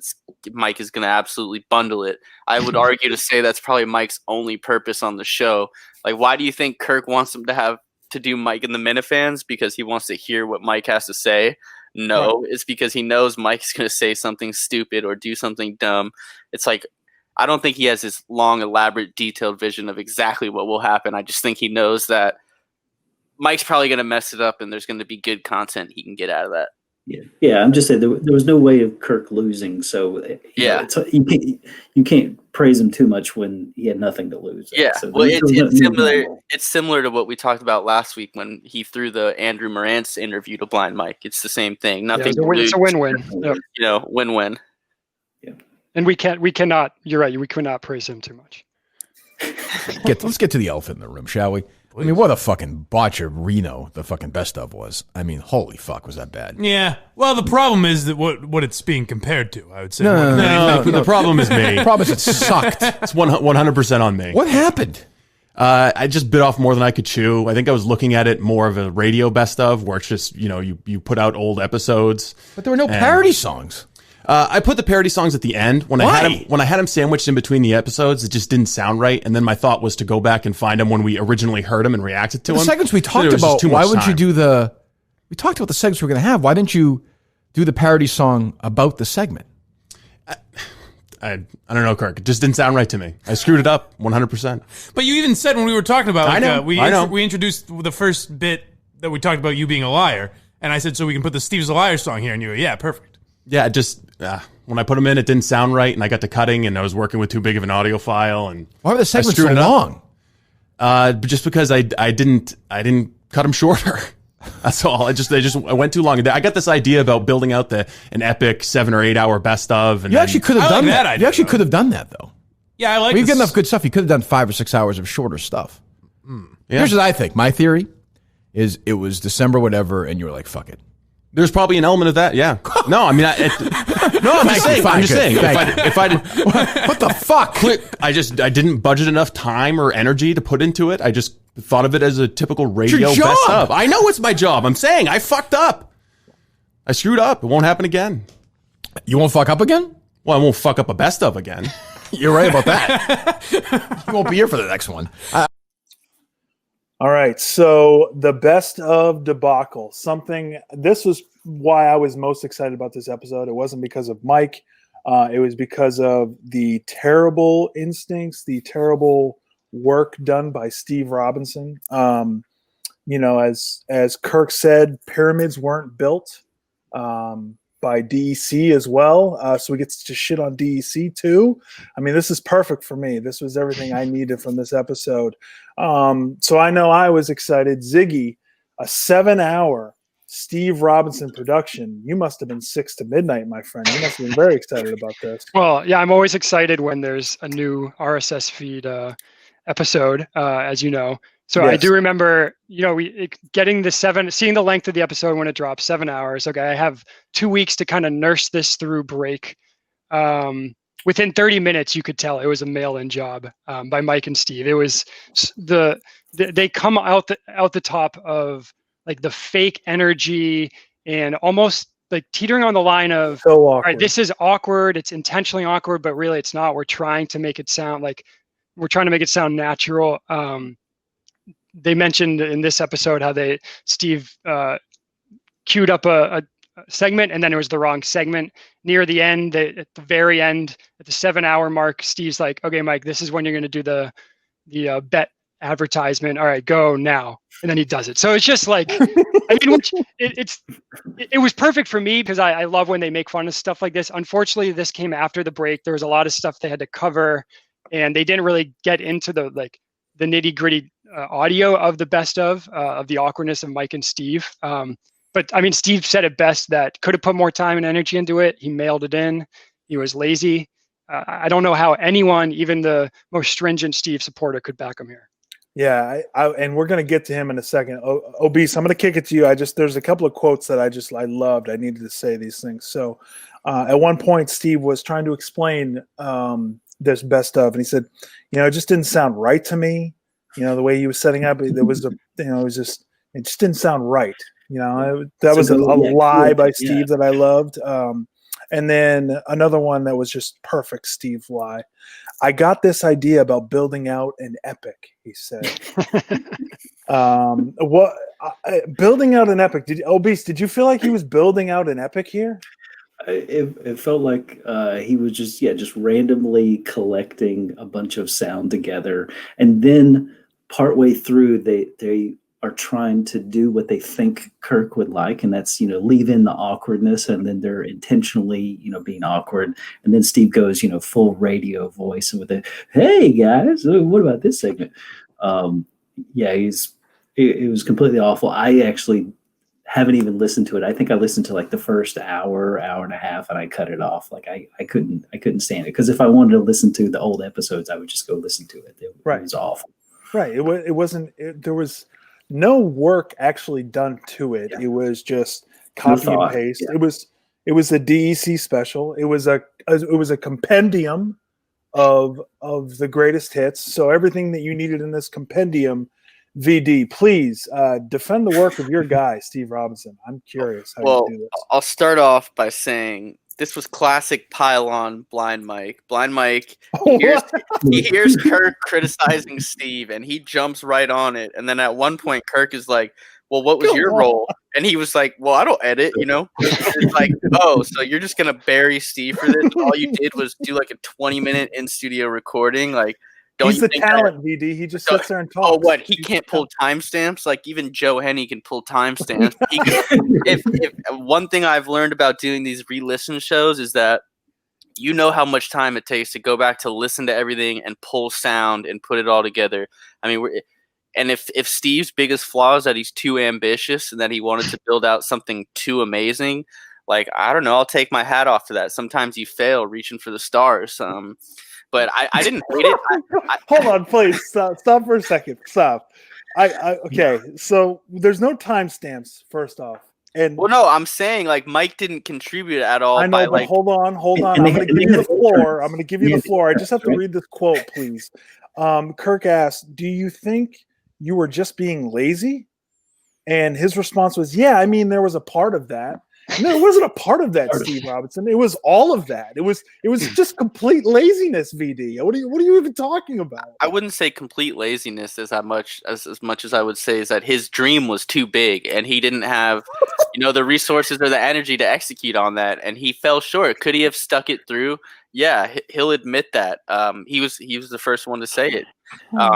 Mike is gonna absolutely bundle it. I would argue to say that's probably Mike's only purpose on the show. Like, why do you think Kirk wants him to do Mike and the Minifans? Because he wants to hear what Mike has to say? No, it's because he knows Mike's going to say something stupid or do something dumb. It's like, I don't think he has this long, elaborate, detailed vision of exactly what will happen. I just think he knows that Mike's probably going to mess it up and there's going to be good content he can get out of that. Yeah. I'm just saying there was no way of Kirk losing. So you can't praise him too much when he had nothing to lose. Yeah, so well, it's similar. It's similar to what we talked about last week when he threw the Andrew Morantz interview to Blind Mike. It's the same thing. Nothing. It's a win-win. Yep. Win-win. Yeah, and we cannot. You're right. We cannot praise him too much. Let's get to the elephant in the room, shall we? I mean, what a fucking botch of Reno the fucking best of was. I mean, holy fuck, was that bad? Yeah. Well, the problem is that what it's being compared to, I would say. No. The problem is me. The problem is it sucked. It's 100% on me. What happened? I just bit off more than I could chew. I think I was looking at it more of a radio best of, where it's just, you put out old episodes. But there were no parody songs. I put the parody songs at the end when I had him sandwiched in between the episodes. It just didn't sound right, and then my thought was to go back and find them when we originally heard them and reacted to them. The segments we talked about. Why wouldn't you do the? We talked about the segments we're going to have. Why didn't you do the parody song about the segment? I don't know, Kirk. It just didn't sound right to me. I screwed it up 100%. But you even said when we were talking about, I know. We introduced the first bit that we talked about you being a liar, and I said so we can put the Steve's a Liar song here, and you were perfect. Yeah, just when I put them in, it didn't sound right, and I got to cutting, and I was working with too big of an audio file, and why were the segments so long? Just because I didn't cut them shorter. That's all. I went too long. I got this idea about building out an epic 7 or 8 hour best of, and you actually could have done that. Idea, you actually could have done that though. Yeah, I like. Well, you get enough good stuff. You could have done 5 or 6 hours of shorter stuff. Yeah. Here's what I think. My theory is it was December, whatever, and you were like, "Fuck it." There's probably an element of that, yeah. No, I mean, I'm just saying. If I did, what the fuck? I didn't budget enough time or energy to put into it. I just thought of it as a typical radio best of. I know it's my job. I'm saying I fucked up. I screwed up. It won't happen again. You won't fuck up again? Well, I won't fuck up a best of again. You're right about that. You won't be here for the next one. All right, so the best of debacle. This was why I was most excited about this episode. It wasn't because of Mike. It was because of the terrible instincts, the terrible work done by Steve Robinson. As Kirk said, pyramids weren't built by DEC as well. So we get to shit on DEC too. I mean, this is perfect for me. This was everything I needed from this episode. So I know I was excited. Ziggy, a 7-hour Steve Robinson production. You must have been 6 to midnight, my friend. You must have been very excited about this. Well, yeah, I'm always excited when there's a new RSS feed episode, as you know. So Yes. I do remember, seeing the length of the episode when it drops, 7 hours. Okay, I have 2 weeks to kind of nurse this through break. Within 30 minutes, you could tell it was a mail-in job by Mike and Steve. It was they come out the top of like the fake energy and almost like teetering on the line of, So all awkward. right, this is awkward. It's intentionally awkward, but really it's not. We're trying to make it sound natural. They mentioned in this episode how Steve queued up a segment and then it was the wrong segment. Near the end, at the very end, at the 7-hour mark, Steve's like, okay, Mike, this is when you're going to do the bet advertisement. All right, go now. And then he does it. So it's just like, I mean, it was perfect for me because I love when they make fun of stuff like this. Unfortunately, this came after the break. There was a lot of stuff they had to cover and they didn't really get into the nitty gritty audio of the best of the awkwardness of Mike and Steve. But I mean, Steve said it best that could have put more time and energy into it. He mailed it in. He was lazy. I don't know how anyone, even the most stringent Steve supporter, could back him here. Yeah, and we're going to get to him in a second. Obese, I'm going to kick it to you. There's a couple of quotes that I loved. I needed to say these things. So at one point, Steve was trying to explain this best of, and he said, it just didn't sound right to me. The way he was setting up, it just didn't sound right. That was a lie by Steve that I loved. And then another one that was just perfect Steve lie. I got this idea about building out an epic, he said. Building out an epic. Did you feel like he was building out an epic here? It felt like he was just randomly collecting a bunch of sound together. And then partway through, they are trying to do what they think Kirk would like, and that's leave in the awkwardness, and then they're intentionally being awkward, and then Steve goes full radio voice with a hey guys, what about this segment? It was completely awful. I actually haven't even listened to it. I think I listened to like the first hour and a half, and I cut it off. Like I couldn't stand it, because if I wanted to listen to the old episodes, I would just go listen to it. It was awful. Right. It wasn't. There was no work actually done to it. Yeah. It was just copy and paste. Yeah. It was a DEC special. It was a compendium of the greatest hits. So everything that you needed in this compendium, VD, please defend the work of your guy, Steve Robinson. I'm curious how you do this. I'll start off by saying this was classic pile-on Blind Mike. Blind Mike, he hears Kirk criticizing Steve, and he jumps right on it. And then at one point, Kirk is like, well, what was your role? And he was like, well, I don't edit, It's like, oh, so you're just going to bury Steve for this? All you did was do like a 20-minute in-studio recording? Like, he's the talent, VD. He just sits there and talks. Oh, what? He can't pull timestamps? Like, even Joe Henney can pull timestamps. If one thing I've learned about doing these re-listen shows is that you know how much time it takes to go back to listen to everything and pull sound and put it all together. I mean, if Steve's biggest flaw is that he's too ambitious and that he wanted to build out something too amazing, like, I don't know, I'll take my hat off to that. Sometimes you fail reaching for the stars. But I didn't hate it. Hold on, please. Stop for a second. Stop. Okay, so there's no timestamps, first off. And well, no, I'm saying like Mike didn't contribute at all. I know, but hold on. I'm going to give you the floor. I'm going to give you the floor. I just have to read this quote, please. Kirk asked, "Do you think you were just being lazy?" And his response was, "Yeah, I mean, there was a part of that." No, it wasn't a part of that, Steve Robinson. It was all of that. It was just complete laziness, VD. What are you even talking about? I wouldn't say complete laziness as much as I would say is that his dream was too big and he didn't have, the resources or the energy to execute on that, and he fell short. Could he have stuck it through? Yeah, he'll admit that. He was the first one to say it.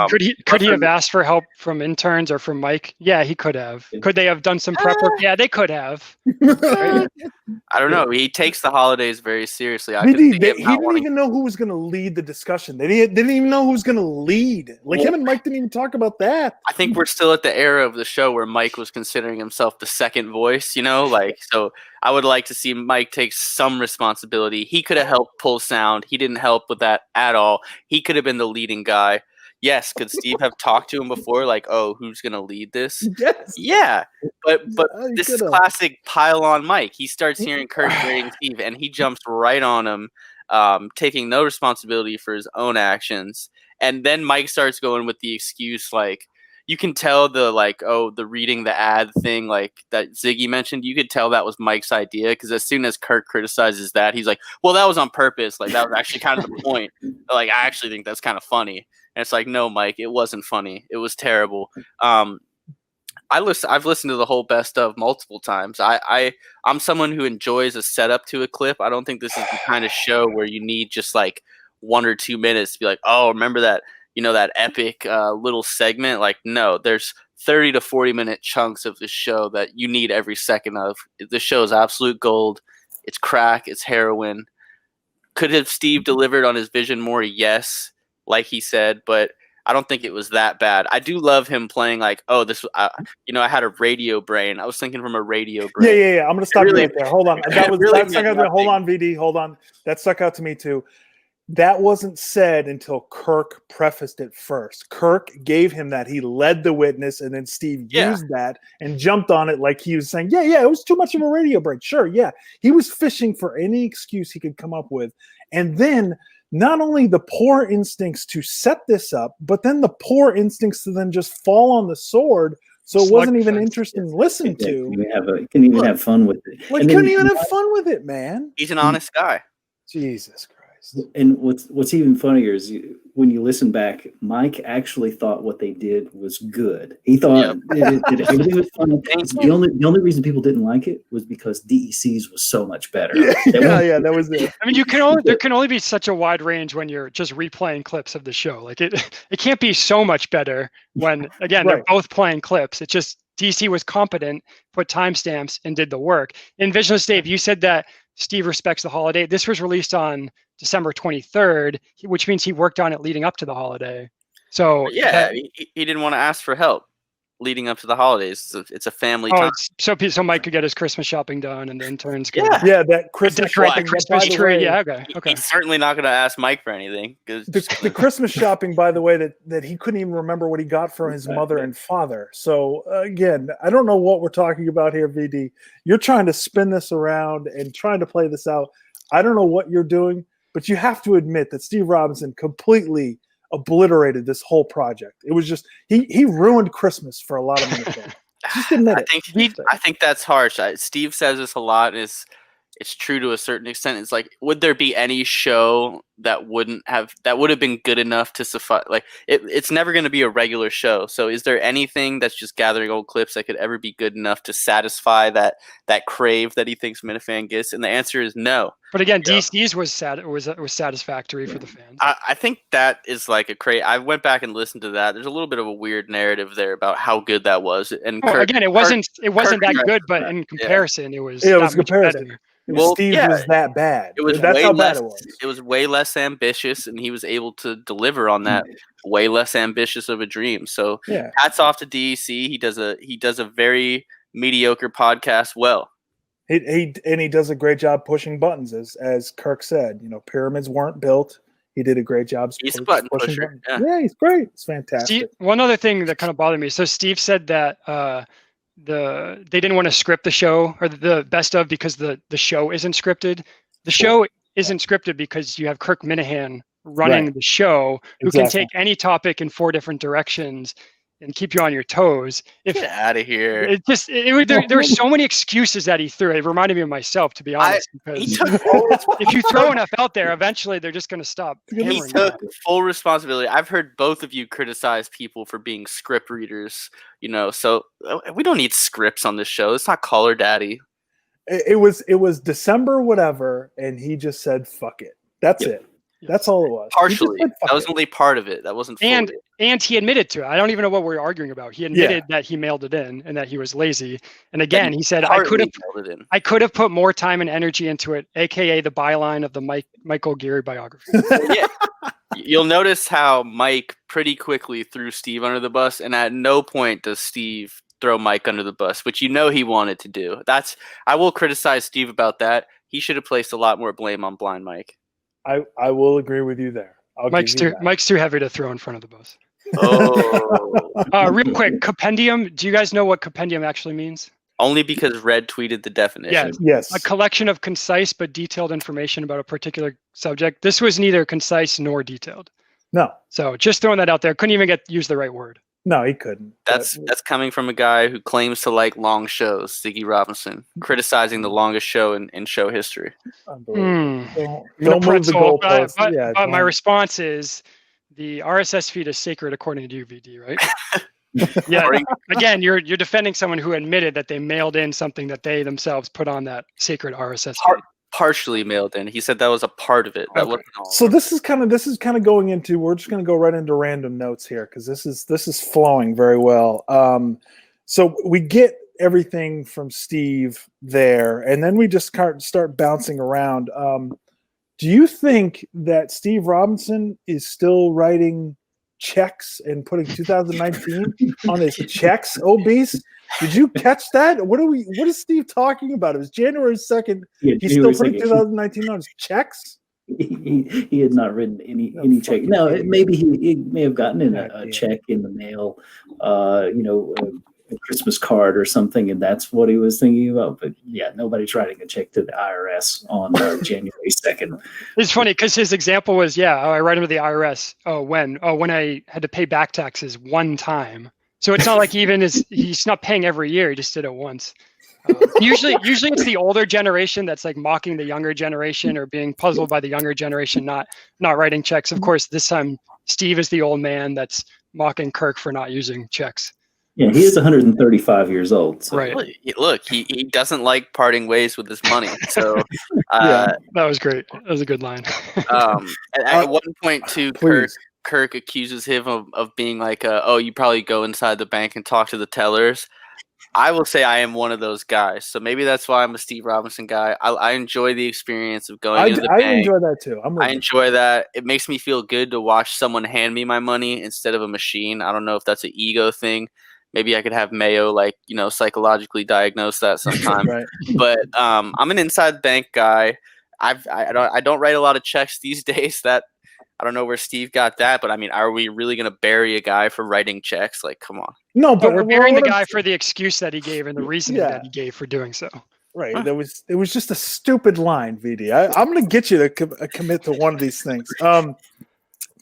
Could he have asked for help from interns or from Mike? Yeah, he could have. Could they have done some prep work? Yeah, they could have. Right? I don't know. He takes the holidays very seriously. I could BD, see he him not didn't wanting. even know who was going to lead the discussion. They didn't even know who was going to lead. Like him and Mike didn't even talk about that. I think we're still at the era of the show where Mike was considering himself the second voice, like, so I would like to see Mike take some responsibility. He could have helped pull sound. He didn't help with that at all. He could have been the leading guy. Yes. Could Steve have talked to him before? Like, oh, who's going to lead this? Yes. Yeah. But Yeah, this is classic pile on Mike. He starts hearing Kirk berating Steve and he jumps right on him, taking no responsibility for his own actions. And then Mike starts going with the excuse, like, you can tell the reading the ad thing, like that Ziggy mentioned, you could tell that was Mike's idea, because as soon as Kirk criticizes that, he's like, well, that was on purpose. Like, that was actually kind of the point. Like, I actually think that's kind of funny. And it's like, no, Mike, it wasn't funny. It was terrible. I've listened to the whole best of multiple times. I'm someone who enjoys a setup to a clip. I don't think this is the kind of show where you need just like 1 or 2 minutes to be like, oh, remember that, that epic little segment. Like, no, there's 30 to 40 minute chunks of the show that you need every second of. The show is absolute gold. It's crack. It's heroin. Could have Steve delivered on his vision more? Yes, like he said, but I don't think it was that bad. I do love him playing like, oh, this, I had a radio brain. I was thinking from a radio brain. Yeah. I'm going to stop you right there. Hold on. That stuck out to me. Hold on, VD. Hold on. That stuck out to me too. That wasn't said until Kirk prefaced it first. Kirk gave him that. He led the witness, and then Steve used that and jumped on it like he was saying, yeah, it was too much of a radio break. Sure, yeah. He was fishing for any excuse he could come up with. And then not only the poor instincts to set this up, but then the poor instincts to then just fall on the sword. So it wasn't even interesting to listen to. Couldn't even have fun with it. Like, couldn't even have fun with it, man. He's an honest guy. Jesus Christ. And what's even funnier is when you listen back, Mike actually thought what they did was good. He thought that everything was fun. The only reason people didn't like it was because DEC's was so much better. Yeah, that was it. I mean, there can only be such a wide range when you're just replaying clips of the show. Like it can't be so much better when, again, they're both playing clips. It's just DC was competent, put timestamps, and did the work. In Visionless Dave, you said that Steve respects the holiday. This was released on December 23rd, which means he worked on it leading up to the holiday. So he didn't want to ask for help leading up to the holidays. It's a family time. So Mike could get his Christmas shopping done, and the interns could that Christmas decorate the Christmas tree. Yeah, okay. He's certainly not going to ask Mike for anything. The Christmas shopping, by the way, that he couldn't even remember what he got from his mother and father. So again, I don't know what we're talking about here, VD. You're trying to spin this around and trying to play this out. I don't know what you're doing, but you have to admit that Steve Robinson completely obliterated this whole project. It was just he ruined Christmas for a lot of minutes. Just admit it. I think that's harsh. Steve says this a lot. It's true to a certain extent. It's like, would there be any show that would have been good enough to suffice? Like, it's never going to be a regular show. So is there anything that's just gathering old clips that could ever be good enough to satisfy that crave that he thinks Minifan gets? And the answer is no. But again, DC's was satisfactory for the fans. I think that is like a crave. I went back and listened to that. There's a little bit of a weird narrative there about how good that was. And it wasn't that good, but in comparison, it was. It was comparison. Better. Steve was that bad. That's how bad it was. It was way less ambitious, and he was able to deliver on that way less ambitious of a dream. So hats off to DEC. He does a very mediocre podcast well. He does a great job pushing buttons, as Kirk said. Pyramids weren't built. He did a great job. He's a button pusher. Yeah, he's great. It's fantastic. One other thing that kind of bothered me. So Steve said that they didn't want to script the show or the best of because the show isn't scripted. The show isn't scripted because you have Kirk Minahan running the show who can take any topic in 4 different directions and keep you on your toes. Get out of here. There were so many excuses that he threw. It reminded me of myself, to be honest. Because if you throw enough out there, eventually they're just going to stop. He took full responsibility. I've heard both of you criticize people for being script readers. So we don't need scripts on this show. It's not Call Her Daddy. It was December whatever, and he just said, "Fuck it." That's it. That's all it was. Partially. He just said, That was "Fuck it." only part of it. That wasn't fully. And he admitted to it. I don't even know what we're arguing about. He admitted that he mailed it in and that he was lazy. And again, he said, I could have put more time and energy into it, aka the byline of the Michael Geary biography. Yeah. You'll notice how Mike pretty quickly threw Steve under the bus, and at no point does Steve throw Mike under the bus, which he wanted to do. I will criticize Steve about that. He should have placed a lot more blame on Blind Mike. I will agree with you there. Mike's too heavy to throw in front of the bus. Oh. Real quick, compendium. Do you guys know what compendium actually means? Only because Red tweeted the definition. Yes. A collection of concise but detailed information about a particular subject. This was neither concise nor detailed. No. So just throwing that out there. Couldn't even use the right word. No, he couldn't. That's coming from a guy who claims to like long shows, Ziggy Robinson, criticizing the longest show in show history. Don't move the goalpost. But my response is the RSS feed is sacred according to you, VD, right? Yeah. Again, you're defending someone who admitted that they mailed in something that they themselves put on that sacred RSS feed. Partially mailed in. He said that was a part of it. That wasn't all. So this is kind of going into. We're just going to go right into random notes here because this is flowing very well. So we get everything from Steve there, and then we just start bouncing around. Do you think that Steve Robinson is still writing checks and putting 2019 on his checks? Obese. Did you catch that? What is Steve talking about? It was January 2nd. He's still putting 2019 on his checks. He had not written any check. No, maybe he may have gotten in a check in the mail, a Christmas card or something, and that's what he was thinking about. But yeah, nobody's writing a check to the IRS on January 2nd. It's funny because his example was, I write him to the IRS. When I had to pay back taxes one time. So it's not like he's not paying every year. He just did it once. Usually it's the older generation that's like mocking the younger generation or being puzzled by the younger generation not writing checks. Of course, this time Steve is the old man that's mocking Kirk for not using checks. Yeah, he is 135 years old. So. Right. Look, he doesn't like parting ways with his money. So that was great. That was a good line. At one point, too, Kirk accuses him of being like, you probably go inside the bank and talk to the tellers. I will say I am one of those guys. So maybe that's why I'm a Steve Robinson guy. I enjoy the experience of going into the bank. I enjoy that too. I enjoy that. It makes me feel good to watch someone hand me my money instead of a machine. I don't know if that's an ego thing. Maybe I could have Mayo, psychologically diagnose that sometime. Right. But I'm an inside bank guy. I don't write a lot of checks these days. That I don't know where Steve got that, but I mean, are we really going to bury a guy for writing checks? Like, come on. No, but we're burying the guy for the excuse that he gave and the reasoning that he gave for doing so. Right. It was just a stupid line, VD. I'm going to get you to commit to one of these things.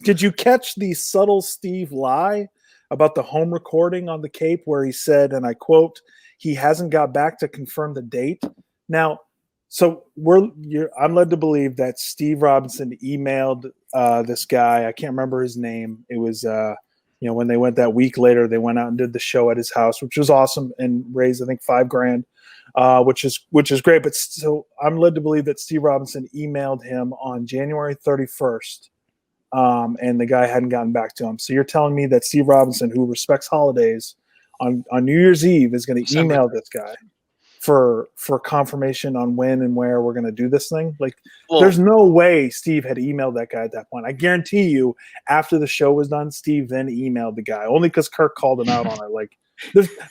Did you catch the subtle Steve lie about the home recording on the Cape where he said, and I quote, he hasn't got back to confirm the date? Now, so I'm led to believe that Steve Robinson emailed this guy. I can't remember his name. It was, when they went that week later, they went out and did the show at his house, which was awesome and raised, I think, $5,000, which is great. But so I'm led to believe that Steve Robinson emailed him on January 31st, and the guy hadn't gotten back to him. So you're telling me that Steve Robinson, who respects holidays, on New Year's Eve is going to email this guy for confirmation on when and where we're going to do this thing? There's no way Steve had emailed that guy at that point. I guarantee you, after the show was done, Steve then emailed the guy, only because Kirk called him out on it.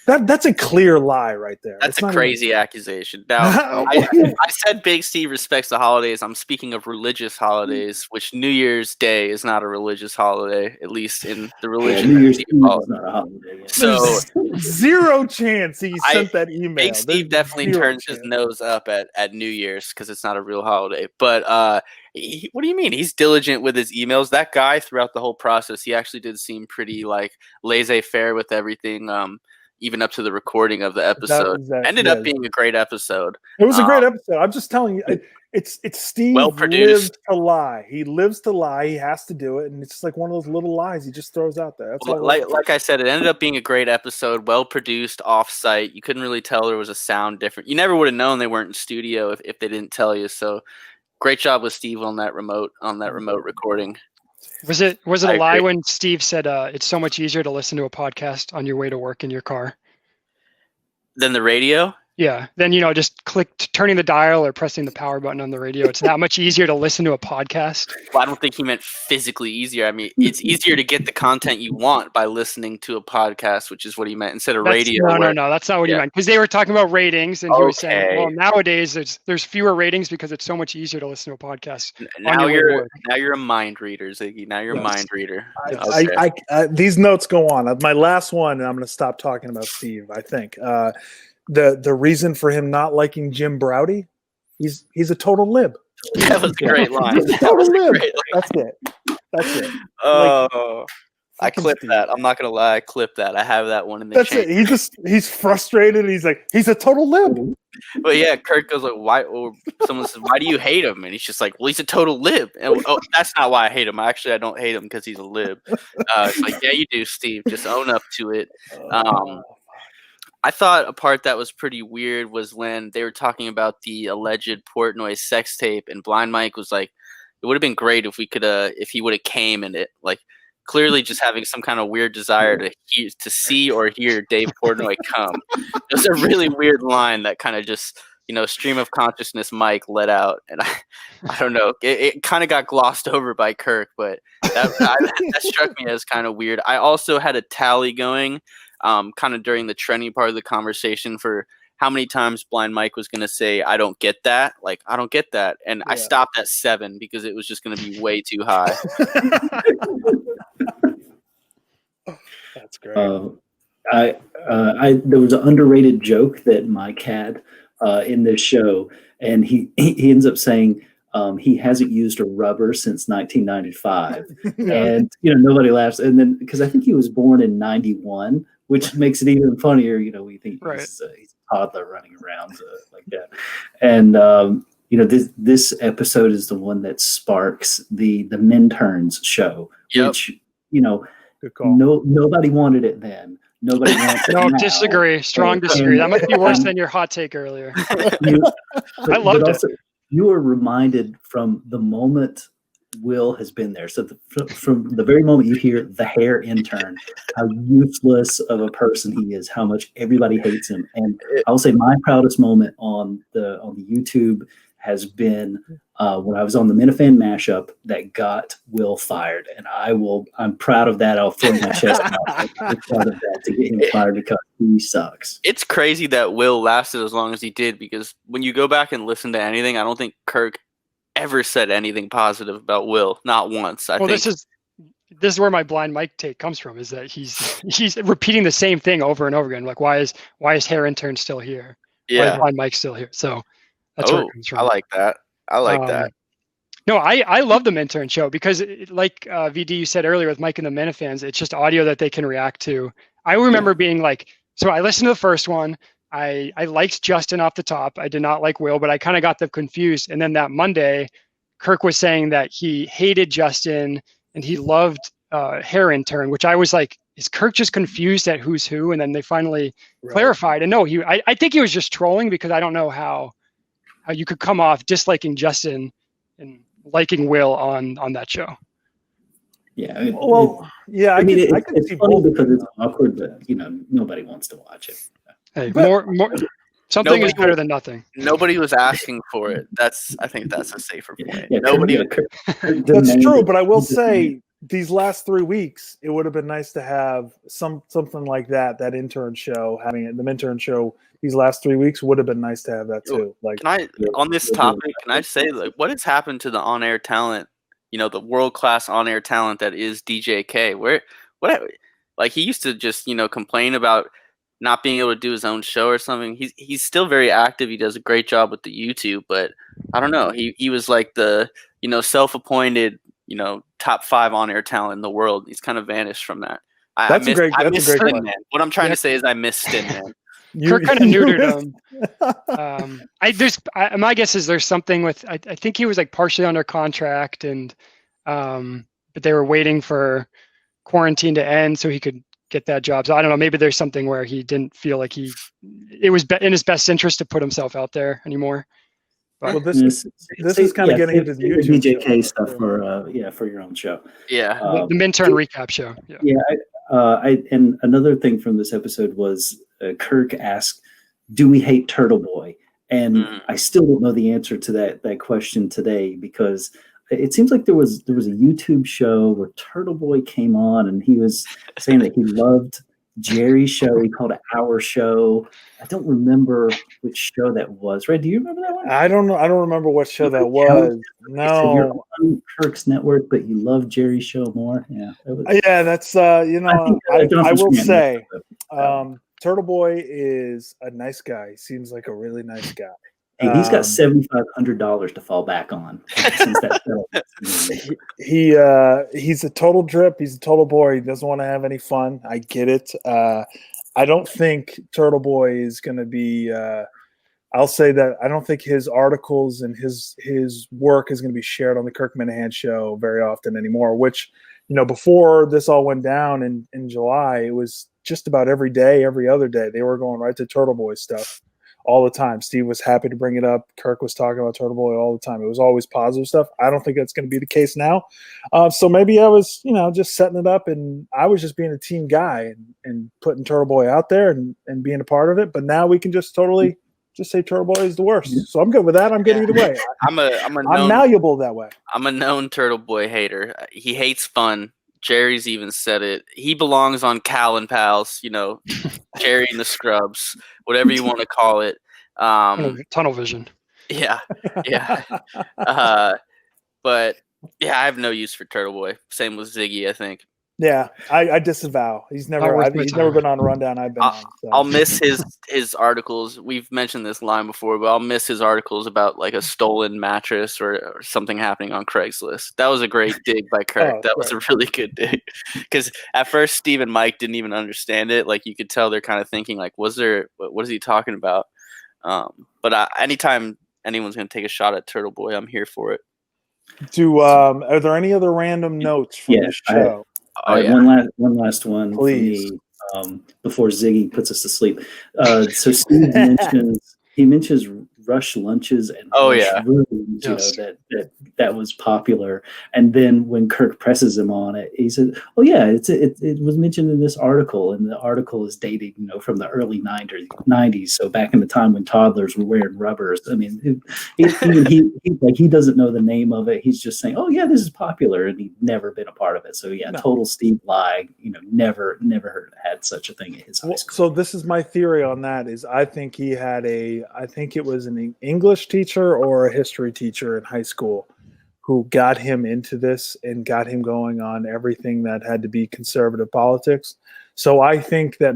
That's a clear lie right there. That's a crazy accusation. Now, I said Big Steve respects the holidays. I'm speaking of religious holidays, which New Year's Day is not a religious holiday, at least in the religion. New Year's Eve is not a holiday. Yeah. So zero chance he sent that email. Big Steve definitely turns his nose up at New Year's because it's not a real holiday. But what do you mean? He's diligent with his emails. That guy, throughout the whole process, he actually did seem pretty laissez-faire with everything. Even up to the recording of the episode, ended up being a great episode. It was a great episode. I'm just telling you, it's Steve. Well produced. Lives to lie. He lives to lie. He has to do it, and it's just like one of those little lies he just throws out there. That's like I said, it ended up being a great episode. Well produced, off-site. You couldn't really tell there was a sound different. You never would have known they weren't in studio if they didn't tell you. So great job with Steve on that remote recording. Was it I a lie agree. when Steve said it's so much easier to listen to a podcast on your way to work in your car? Then the radio. Yeah. Then, just turning the dial or pressing the power button on the radio. It's that much easier to listen to a podcast. Well, I don't think he meant physically easier. I mean, it's easier to get the content you want by listening to a podcast, which is what he meant instead of radio. No. That's not what he meant. Because they were talking about ratings, and he was saying, Okay. well, nowadays there's fewer ratings because it's so much easier to listen to a podcast. Now you're a mind reader, Ziggy. Now you're a mind reader. These notes go on. My last one, and I'm going to stop talking about Steve. I think the reason for him not liking Jim Browdy, he's a total lib. That was a great line. He's a total lib. That's it. Oh, I clipped that. I'm not gonna lie, I clipped that. I have that one in the. That's it. He's frustrated. He's like, he's a total lib. But yeah, Kirk goes like, "Why?" Or someone says, "Why do you hate him?" And he's just like, "Well, he's a total lib." And that's not why I hate him. I don't hate him because he's a lib. It's like, yeah, you do, Steve. Just own up to it. I thought a part that was pretty weird was when they were talking about the alleged Portnoy sex tape, and Blind Mike was like, "It would have been great if we could, if he would have came in it." Like, clearly, just having some kind of weird desire to see or hear Dave Portnoy come. It was a really weird line that kind of just, stream of consciousness Mike let out, and I don't know. It kind of got glossed over by Kirk, but that struck me as kind of weird. I also had a tally going. Kind of during the trending part of the conversation for how many times Blind Mike was going to say, "I don't get that." Like, I don't get that. And I stopped at 7 because it was just going to be way too high. That's great. There was an underrated joke that Mike had in this show, and he ends up saying he hasn't used a rubber since 1995, and nobody laughs. And then because I think he was born in 91, which makes it even funnier. We think he's a toddler running around like that, and this episode is the one that sparks the Minterns show, which good call. Nobody wanted it then. Nobody wants it now. Disagree. Strong disagree. That might be worse than your hot take earlier. I loved it. You were reminded from the moment Will has been there. So from the very moment you hear the hair intern, how useless of a person he is, how much everybody hates him. And I will say my proudest moment on the YouTube has been when I was on the Minifan mashup that got Will fired. And I'm proud of that. I'll throw my chest out. I'm proud of that to get him fired because he sucks. It's crazy that Will lasted as long as he did, because when you go back and listen to anything, I don't think Kirk ever said anything positive about Will. Not once. I think this is where my Blind Mike take comes from, is that he's repeating the same thing over and over again. Like, why is hair intern still here? Why is Blind Mike still here? So that's where it comes from. I like that. that. No, I love the Intern show because, like VD you said earlier with Mike and the Minifans, it's just audio that they can react to. I remember being like, so I listened to the first one. I liked Justin off the top. I did not like Will, but I kind of got them confused. And then that Monday, Kirk was saying that he hated Justin and he loved hair intern, which I was like, is Kirk just confused at who's who? And then they finally clarified. And no, I think he was just trolling, because I don't know how you could come off disliking Justin and liking Will on that show. Yeah. I can it's see funny both. because it's awkward, but nobody wants to watch it. Hey, more something is better than nothing. Nobody was asking for it. I think that's a safer point. Yeah, Nobody. That's true, but I will say these last 3 weeks, it would have been nice to have something like that intern show, having it, the Intern show these last 3 weeks would have been nice to have that too. Like, on this topic, can I say, like, what has happened to the on-air talent, the world-class on-air talent that is DJK? Like, he used to just, complain about not being able to do his own show or something. He's still very active. He does a great job with the YouTube, but I don't know. He was like the, self-appointed, top 5 on-air talent in the world. He's kind of vanished from that. I miss Stin Man. What I'm trying to say is I miss Stin Man. Kirk kind of neutered him. My guess is there's something with, I think he was like partially under contract, and but they were waiting for quarantine to end so he could get that job. So I don't know, maybe there's something where he didn't feel like it was in his best interest to put himself out there anymore. Well, this is kind of getting into the YouTube BJK show. stuff for your own show. Yeah. The Intern recap show. Yeah. And another thing from this episode was Kirk asked, "Do we hate Turtleboy?" And I still don't know the answer to that question today, because it seems like there was a YouTube show where Turtleboy came on and he was saying that he loved Jerry's show. He called it Our Show. I don't remember which show that was. Right? Do you remember that one? I don't know. I don't remember what show that was. No, you're on Kirk's network, but you love Jerry's show more. Yeah, that's I will say, Turtleboy is a nice guy. He seems like a really nice guy. Hey, he's got $7,500 to fall back on. Since he's a total drip. He's a total bore. He doesn't want to have any fun. I get it. I don't think Turtleboy is going to be. I'll say that I don't think his articles and his work is going to be shared on the Kirk Minahan show very often anymore. Which, before this all went down in July, it was just about every day, every other day, they were going right to Turtleboy stuff all the time. Steve was happy to bring it up. Kirk was talking about Turtleboy all the time. It was always positive stuff. I don't think that's going to be the case now. So maybe I was, just setting it up, and I was just being a team guy and putting Turtleboy out there and being a part of it. But now we can just totally just say Turtleboy is the worst. So I'm good with that. I'm good either way. I'm malleable that way. I'm a known Turtleboy hater. He hates fun. Jerry's even said it. He belongs on Cal and Pals, Jerry and the Scrubs, whatever you want to call it. Tunnel vision. Yeah. But yeah, I have no use for Turtleboy. Same with Ziggy, I think. Yeah, I disavow. He's never been on a rundown I've been on. So. I'll miss his articles. We've mentioned this line before, but I'll miss his articles about like a stolen mattress or something happening on Craigslist. That was a great dig by Kirk. That was a really good dig. Because at first Steve and Mike didn't even understand it. Like you could tell they're kind of thinking like, what is he talking about? But anytime anyone's going to take a shot at Turtleboy, I'm here for it. Are there any other random notes from the show? One last one, please, for me, before Ziggy puts us to sleep. So Steve mentions rush lunches and rooms, that was popular. And then when Kirk presses him on it, he said, "Oh yeah, it was mentioned in this article, and the article is dated, from the early '90s. So back in the time when toddlers were wearing rubbers. I mean, he doesn't know the name of it. He's just saying, "Oh yeah, this is popular," and he'd never been a part of it. So yeah, total Steve lie. Never had such a thing at his high school. So this is my theory on that. Is I think it was an English teacher or a history teacher in high school who got him into this and got him going on everything that had to be conservative politics. So I think that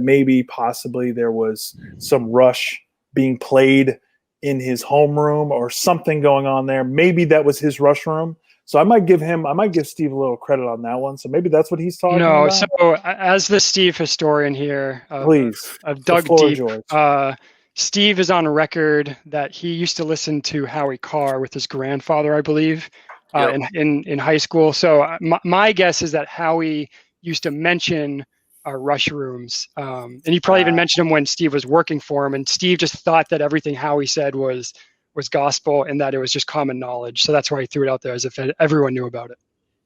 possibly there was some Rush being played in his homeroom or something going on there. Maybe that was his Rush room. So I might give Steve a little credit on that one. So maybe that's what he's talking about. So as the Steve historian here, please, I've dug deep. Steve is on record that he used to listen to Howie Carr with his grandfather, I believe, in high school. So my guess is that Howie used to mention Rush rooms, and he probably even mentioned them when Steve was working for him. And Steve just thought that everything Howie said was gospel and that it was just common knowledge. So that's why he threw it out there as if everyone knew about it.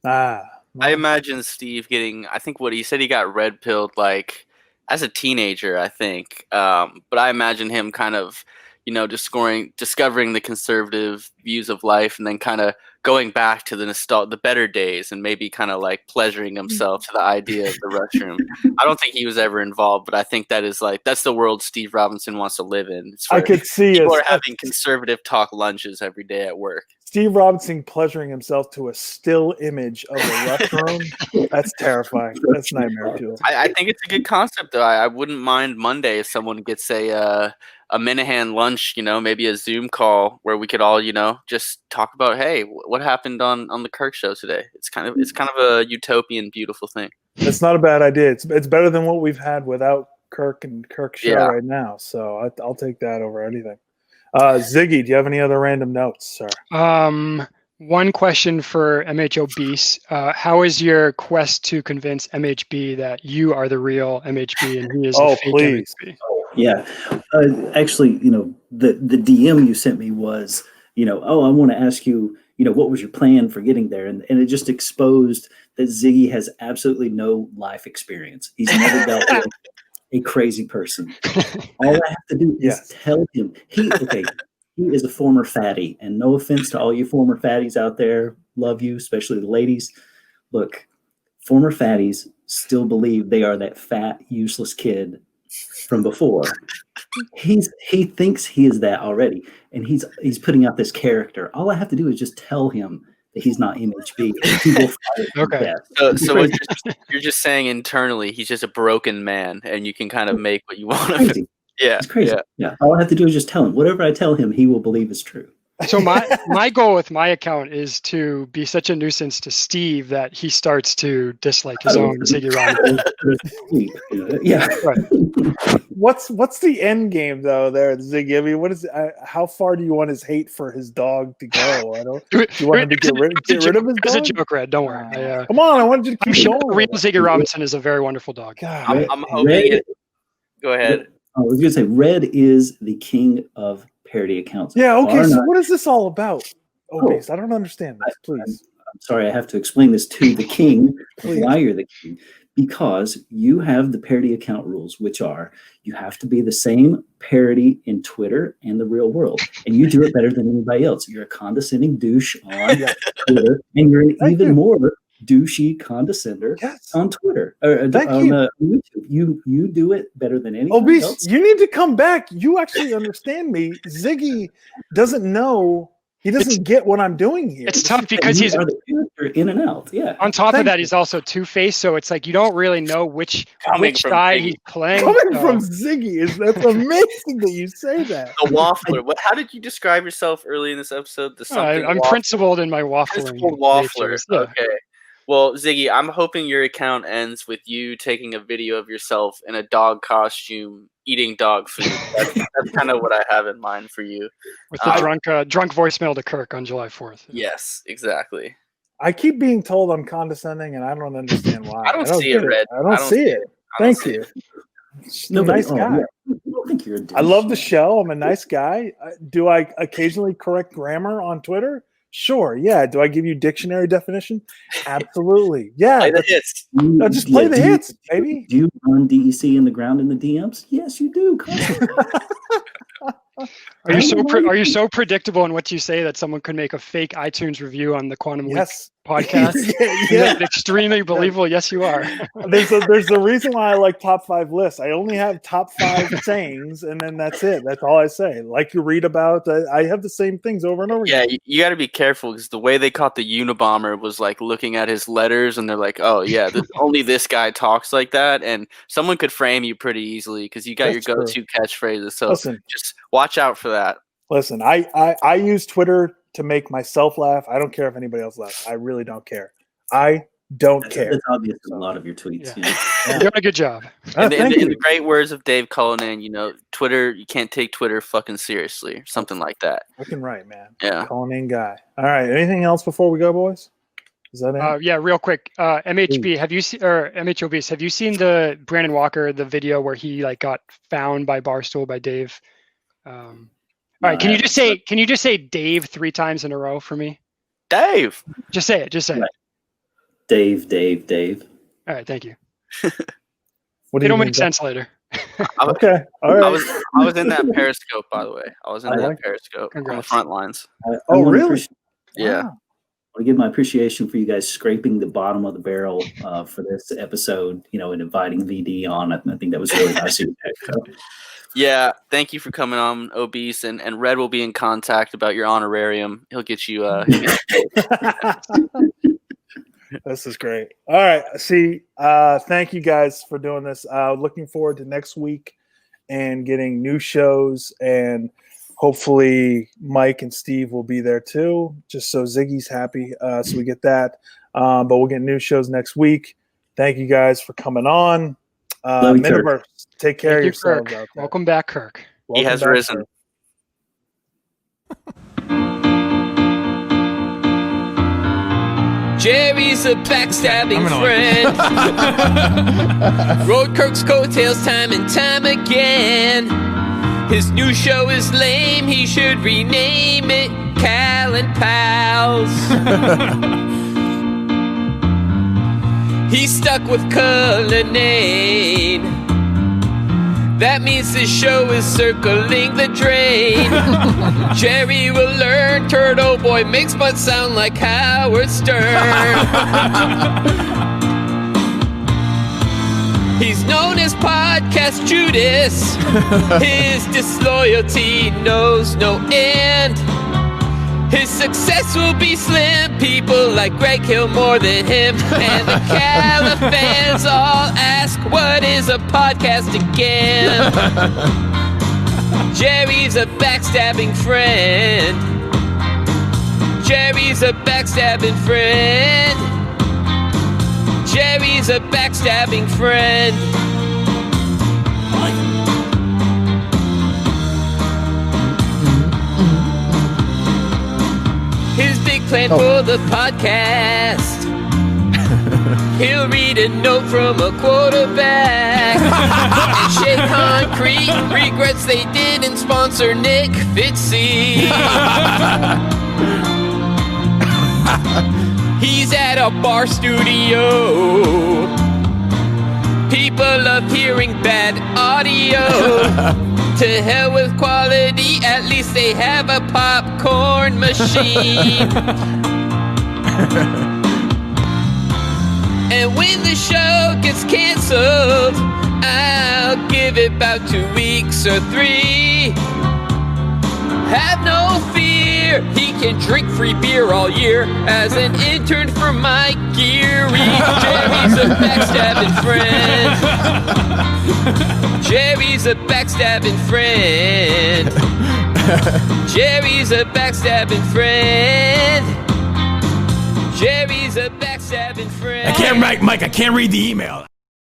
I imagine Steve I think what he said, he got red pilled like as a teenager, I think. But I imagine him kind of, discovering the conservative views of life and then kind of going back to the better days and maybe kind of like pleasuring himself to the idea of the Rush room. I don't think he was ever involved, but I think that's the world Steve Robinson wants to live in. I could see people are having conservative talk lunches every day at work. Steve Robinson pleasuring himself to a still image of the Rush room. That's terrifying. That's nightmare too. I think it's a good concept though. I wouldn't mind Monday if someone gets a Minahan lunch, maybe a Zoom call where we could all, just talk about, hey, what happened on the Kirk show today? It's kind of a utopian, beautiful thing. It's not a bad idea. It's better than what we've had without Kirk and Kirk's show right now. So I'll take that over anything. Ziggy, do you have any other random notes, sir? One question for MHOB. How is your quest to convince MHB that you are the real MHB and he is the fake MHB? Yeah. Actually, the DM you sent me was I want to ask you, what was your plan for getting there? And it just exposed that Ziggy has absolutely no life experience. He's never dealt with a crazy person. All I have to do is tell him he is a former fatty, and no offense to all you former fatties out there, love you, especially the ladies. Look, former fatties still believe they are that fat, useless kid from before. He thinks he is that already, and he's putting out this character. All I have to do is just tell him that he's not MHB. He will fight Okay. So what you're just saying internally, he's just a broken man, and you can kind of make what you want of him. Yeah, it's crazy. Yeah. All I have to do is just tell him. Whatever I tell him, he will believe is true. So my goal with my account is to be such a nuisance to Steve that he starts to dislike his own Ziggy Robinson. Yeah. Right. What's the end game though? There, Ziggy. I mean, what is? How far do you want his hate for his dog to go? Do you want him to get rid of his dog? It's a joke, Red. Don't worry. Come on, I wanted you to keep going. Real Ziggy Robinson is a very wonderful dog. God, I'm hoping. Go ahead. I was going to say, Red is the king of parody accounts. Yeah, okay, so what is this all about? Okay, so I don't understand this, please. I'm sorry, I have to explain this to the king, why you're the king. Because you have the parody account rules, which are you have to be the same parody in Twitter and the real world. And you do it better than anybody else. You're a condescending douche on Twitter, and you're an even more douchey condescender on Twitter or on YouTube. You do it better than anybody else. You need to come back. You actually understand me. Ziggy doesn't know. He doesn't get what I'm doing here. It's tough because he's the character in and out. Yeah. On top of that, he's also two-faced, so it's like you don't really know which side he's playing. Coming from Ziggy that's amazing that you say that. The waffler. How did you describe yourself early in this episode? I'm principled in my waffling. Principled waffler. Okay. Well, Ziggy, I'm hoping your account ends with you taking a video of yourself in a dog costume eating dog food. That's kind of what I have in mind for you. With the drunk voicemail to Kirk on July 4th. Yes, exactly. I keep being told I'm condescending, and I don't understand why. I don't see it, Red. I don't see it. Thank you. Nice guy. I love the show. I'm a nice guy. Do I occasionally correct grammar on Twitter? Sure, yeah. Do I give you dictionary definition? Absolutely. Yeah. Play the hits. Just play the hits, baby. Do you run DEC in the ground in the DMs? Yes, you do. Are you so predictable in what you say that someone could make a fake iTunes review on the Quantum Week podcast? Yeah. Extremely believable. Yes, you are. There's a reason why I like top 5 lists. I only have top 5 sayings, and then that's it. That's all I say. Like you read about, I have the same things over and over again. Yeah, you got to be careful because the way they caught the Unabomber was like looking at his letters, and they're like, "Oh yeah, only this guy talks like that," and someone could frame you pretty easily because you got your go-to catchphrases. So just watch out for that. Listen, I use Twitter to make myself laugh. I don't care if anybody else laughs. I really don't care. I don't care. That's obvious in a lot of your tweets. Yeah. You're doing a good job. In the great words of Dave Cullinan, Twitter, you can't take Twitter fucking seriously, or something like that. Fucking right, man. Yeah. Cullinan guy. All right. Anything else before we go, boys? Is that it? Yeah, real quick. MHB, have you seen, or MHOBs, have you seen the Brandon Walker, the video where he got found by Barstool by Dave? All right, can you just say Dave 3 times in a row for me? Dave. Just say it. Right. Dave. All right, thank you. It'll make sense later. Okay. All right. I was in that Periscope, by the way. I was in that Periscope on the front lines. Really? Yeah. Wow. I want to give my appreciation for you guys scraping the bottom of the barrel for this episode, and inviting VD on. I think that was really nice of you guys. Yeah, thank you for coming on, Obese, and Red will be in contact about your honorarium. He'll get you. This is great. All right, thank you guys for doing this. Looking forward to next week and getting new shows, and hopefully Mike and Steve will be there too, just so Ziggy's happy. So we get that, but we'll get new shows next week. Thank you guys for coming on. Miniverse, take care of yourselves. Welcome back, Kirk. He has risen. Jerry's a backstabbing friend. Rode Kirk's coattails time and time again. His new show is lame, he should rename it Cal and Pals. He's stuck with Cullinane. That means this show is circling the drain. Jerry will learn Turtleboy makes but sound like Howard Stern. He's known as Podcast Judas. His disloyalty knows no end. His success will be slim. People like Greg Hill more than him. And the Cala fans all ask, what is a podcast again? Jerry's a backstabbing friend. Jerry's a backstabbing friend. Jerry's a backstabbing friend. His big plan for the podcast. He'll read a note from a quarterback. And Shea Concrete regrets they didn't sponsor Nick Fitzy. He's at a bar studio. People love hearing bad audio. To hell with quality, at least they have a popcorn machine. And when the show gets canceled, I'll give it about 2 weeks or 3. Have no fear, he can drink free beer all year as an intern for Mike Geary. Jerry's a backstabbing friend. Jerry's a backstabbing friend. Jerry's a backstabbing friend. Jerry's a backstabbing friend. I can't, Mike, I can't read the email.